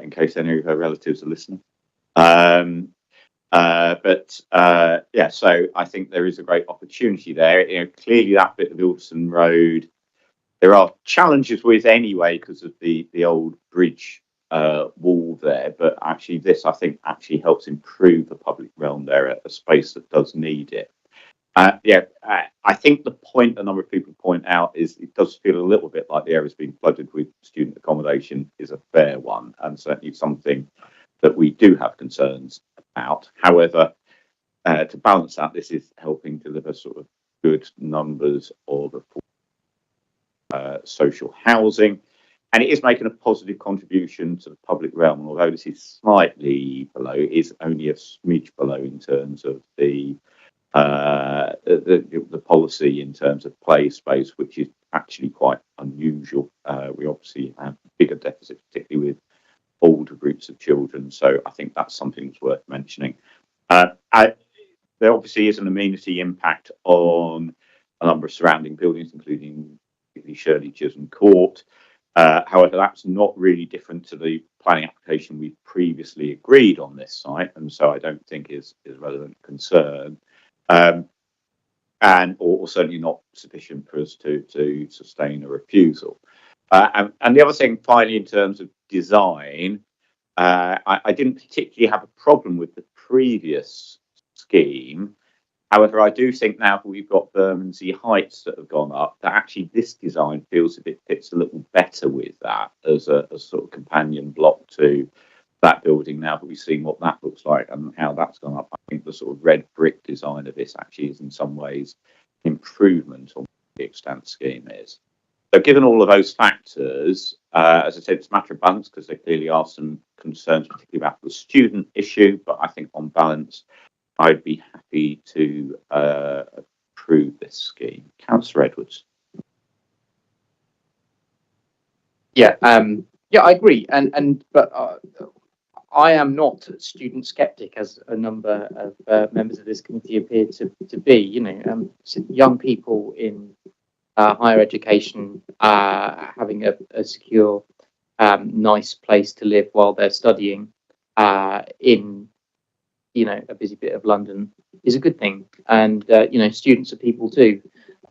in case any of her relatives are listening. Yeah, so I think there is a great opportunity there. You know, clearly that bit of Ilderson Road, there are challenges with anyway because of the old bridge wall there. But actually, this I think actually helps improve the public realm there at a space that does need it. I think the point a number of people point out is it does feel a little bit like the area's been flooded with student accommodation is a fair one, and certainly something that we do have concerns about. However, to balance that, this is helping deliver sort of good numbers of social housing, and it is making a positive contribution to the public realm. And although this is slightly below, it is only a smidge below in terms of the policy in terms of play space, which is actually quite unusual. We obviously have bigger deficits, particularly with older groups of children. So I think that's something that's worth mentioning. There obviously is an amenity impact on a number of surrounding buildings, including Shirley Chisholm Court. However, that's not really different to the planning application we've previously agreed on this site, and so I don't think is a relevant concern. Or certainly not sufficient for us to sustain a refusal. And the other thing, finally, in terms of design, I didn't particularly have a problem with the previous scheme. However, I do think now that we've got Bermondsey Heights that have gone up, that actually this design feels it fits a little better with that as a sort of companion block to that building now that we've seen what that looks like and how that's gone up. I think the sort of red brick design of this actually is in some ways improvement on what the extant scheme is. So given all of those factors, as I said, it's a matter of balance because there clearly are some concerns, particularly about the student issue, but I think on balance, I'd be happy to approve this scheme. Councillor Edwards. Yeah, I agree, but I am not student skeptic, as a number of members of this committee appear to be. You know, young people in higher education having a secure, nice place to live while they're studying in, you know, a busy bit of London is a good thing. And you know, students are people too.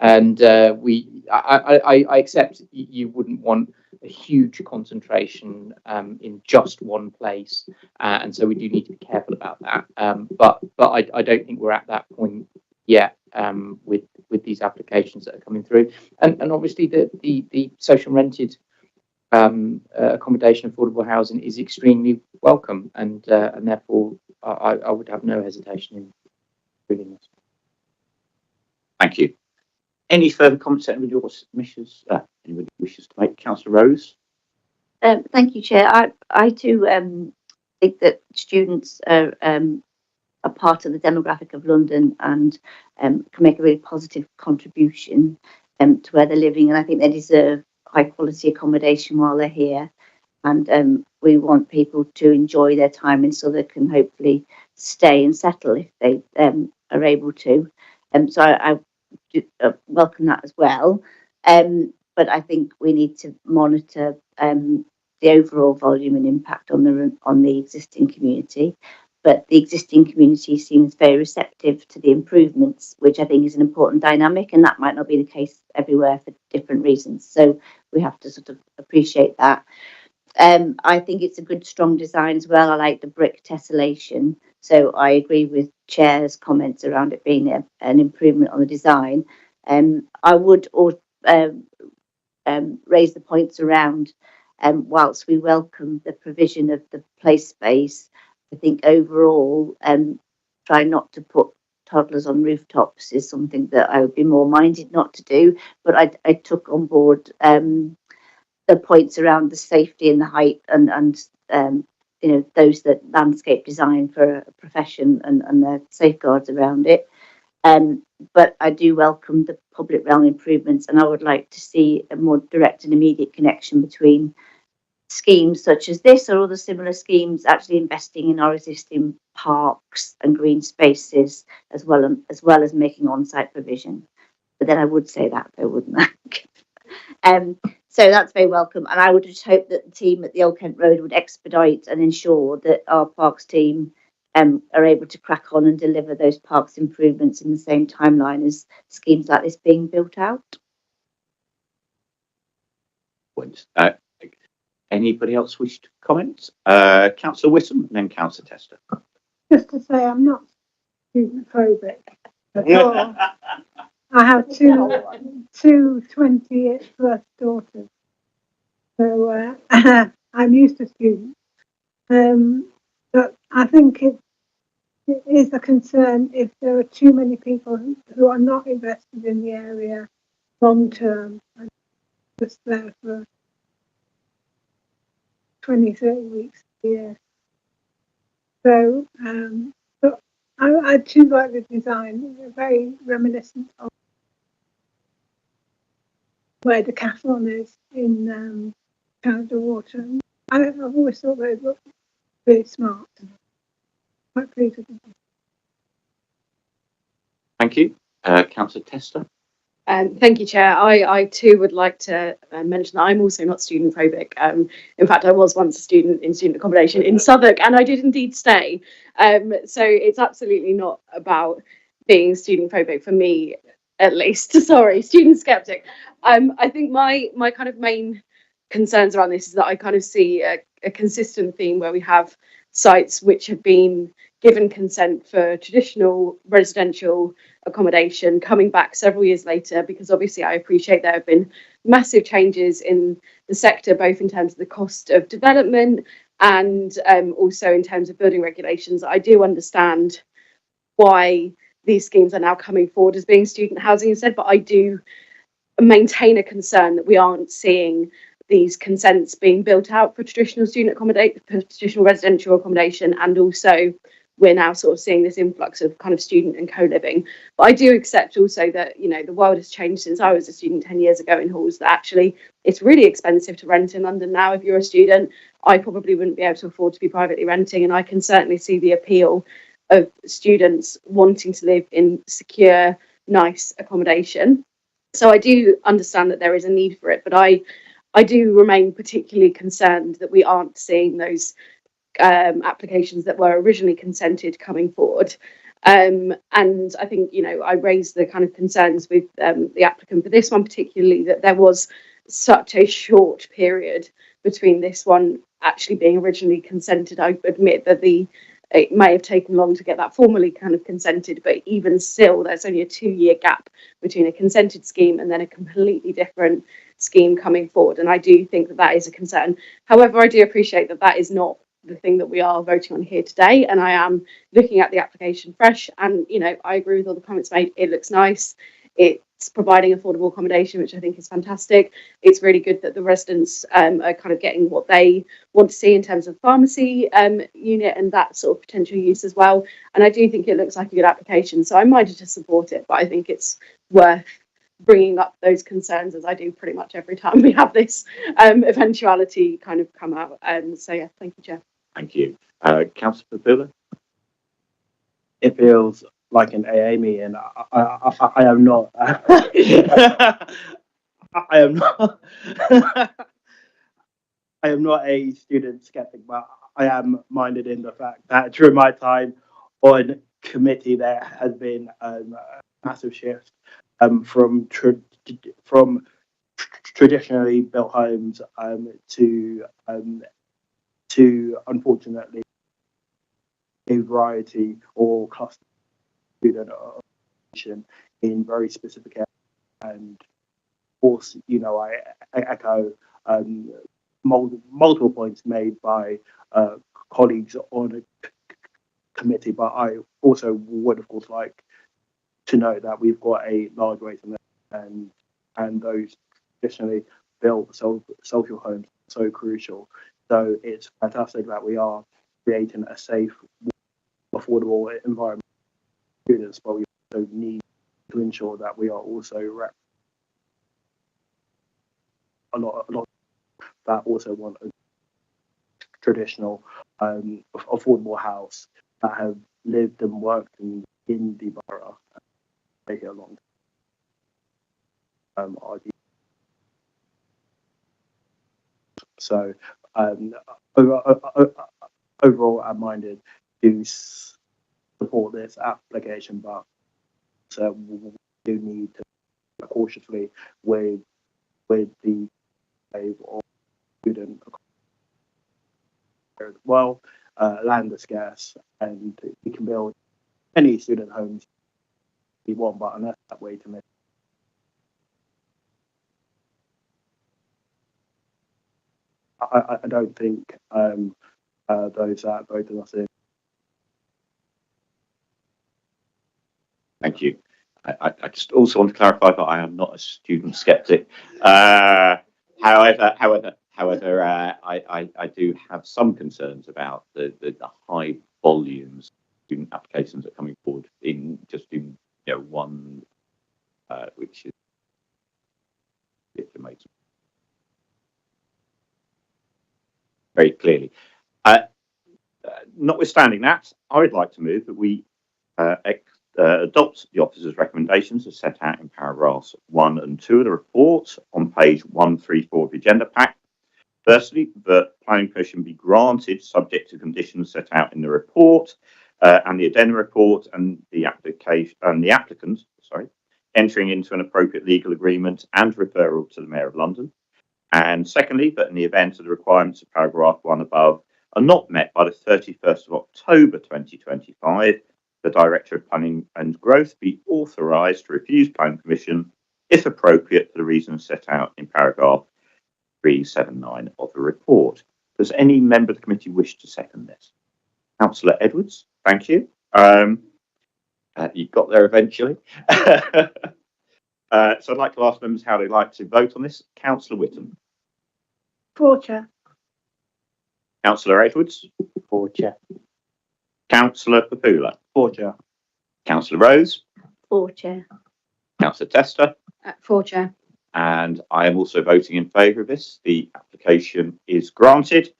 And I accept you wouldn't want a huge concentration in just one place, and so we do need to be careful about that. But I don't think we're at that point yet with these applications that are coming through. And obviously the social rented accommodation, affordable housing is extremely welcome, and therefore I would have no hesitation in doing this. Thank you. Any further comments that anybody wishes to make? Councillor Rose? Thank you, Chair. I too think that students are part of the demographic of London and can make a really positive contribution to where they're living, and I think they deserve high quality accommodation while they're here. And we want people to enjoy their time in Southwark and hopefully stay and settle if they are able to. So I welcome that as well. But I think we need to monitor the overall volume and impact on the existing community. But the existing community seems very receptive to the improvements, which I think is an important dynamic, and that might not be the case everywhere for different reasons. So we have to sort of appreciate that. I think it's a good, strong design as well. I like the brick tessellation. So I agree with Chair's comments around it being an improvement on the design. I would raise the points around, whilst we welcome the provision of the play space, I think overall, try not to put toddlers on rooftops is something that I would be more minded not to do. But I took on board the points around the safety and the height and you know, those that landscape design for a profession and the safeguards around it. But I do welcome the public realm improvements, and I would like to see a more direct and immediate connection between schemes such as this or other similar schemes actually investing in our existing parks and green spaces as well as making on-site provision. But then I would say that though, wouldn't I? So that's very welcome, and I would just hope that the team at the Old Kent Road would expedite and ensure that our parks team are able to crack on and deliver those parks improvements in the same timeline as schemes like this being built out. Anybody else wish to comment? Councillor Whittam and then Councillor Tester. Just to say, I'm not student phobic at all. I have two 20-plus daughters, so I'm used to students. But I think it is a concern if there are too many people who are not invested in the area long term and just there for 20, 30 weeks a year. So, but I too like the design. It's very reminiscent of where the Decathlon is in Canada Water. I've always thought they look really smart. Quite pleased with them. Thank you. Councillor Tester. Thank you, Chair. I too would like to mention that I'm also not student phobic. In fact, I was once a student in student accommodation in Southwark, and I did indeed stay. So it's absolutely not about being student phobic for me, at least. Sorry, student skeptic. I think my kind of main concerns around this is that I kind of see a consistent theme where we have sites which have been given consent for traditional residential accommodation coming back several years later, because obviously I appreciate there have been massive changes in the sector, both in terms of the cost of development and also in terms of building regulations. I do understand why these schemes are now coming forward as being student housing instead, but I do maintain a concern that we aren't seeing these consents being built out for traditional student accommodation, for traditional residential accommodation, and also we're now sort of seeing this influx of kind of student and co-living. But I do accept also that, you know, the world has changed since I was a student 10 years ago in halls, that actually it's really expensive to rent in London now. If you're a student, I probably wouldn't be able to afford to be privately renting, and I can certainly see the appeal of students wanting to live in secure, nice accommodation. So I do understand that there is a need for it, but I do remain particularly concerned that we aren't seeing those applications that were originally consented coming forward. And I think, you know, I raised the kind of concerns with the applicant for this one, particularly that there was such a short period between this one actually being originally consented. I admit that it may have taken long to get that formally kind of consented, but even still, there's only a 2-year gap between a consented scheme and then a completely different scheme coming forward. And I do think that that is a concern. However, I do appreciate that that is not the thing that we are voting on here today. And I am looking at the application fresh. And, you know, I agree with all the comments made. It looks nice. It's providing affordable accommodation, which I think is fantastic. It's really good that the residents are kind of getting what they want to see in terms of pharmacy unit and that sort of potential use as well. And I do think it looks like a good application. So I'm minded to support it, but I think it's worth bringing up those concerns, as I do pretty much every time we have this eventuality kind of come out. So yeah, thank you, Chair. Thank you. Councillor Buller? It feels like an AA meeting. I am not. I am not. I am not a student skeptic, but I am minded in the fact that during my time on committee, there has been a massive shift from traditionally built homes to unfortunately a variety or cluster student accommodation in very specific areas. And of course, you know, I echo multiple points made by colleagues on a committee, but I also would of course like to note that we've got a large waiting list, and those traditionally built social homes are so crucial. So it's fantastic that we are creating a safe, affordable environment for students, but we also need to ensure that we are also a lot that also want a traditional affordable house that have lived and worked in the borough. Stay here long term. So overall, I'm minded to support this application, but so we do need to cautiously with the wave of student as well. Land is scarce, and we can build any student homes we want, but unless that way to make I don't think those that voted us in. Thank you. I just also want to clarify that I am not a student skeptic. However, I do have some concerns about the high volumes of student applications that are coming forward in one, which is estimated very clearly. Notwithstanding that, I would like to move that we adopt the officer's recommendations as set out in paragraphs 1 and 2 of the report on page 134 of the agenda pack. Firstly, the planning permission be granted subject to conditions set out in the report and the addendum report, and the applicant entering into an appropriate legal agreement and referral to the Mayor of London. And secondly, that in the event of the requirements of paragraph 1 above are not met by the 31st of October 2025, the Director of Planning and Growth be authorised to refuse planning permission, if appropriate, for the reasons set out in paragraph 379 of the report. Does any member of the committee wish to second this? Councillor Edwards, thank you. You got there eventually. So I'd like to ask members how they'd like to vote on this. Councillor Whittam. For, Chair. Councillor Edwards. For, Chair. Councillor Papula, For Chair. Councillor Rose, For chair. Councillor Tester, For chair. and I am also voting in favour of this. The application is granted.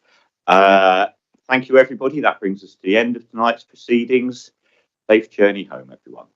Thank you, everybody. That brings us to the end of tonight's proceedings. Safe journey home, everyone.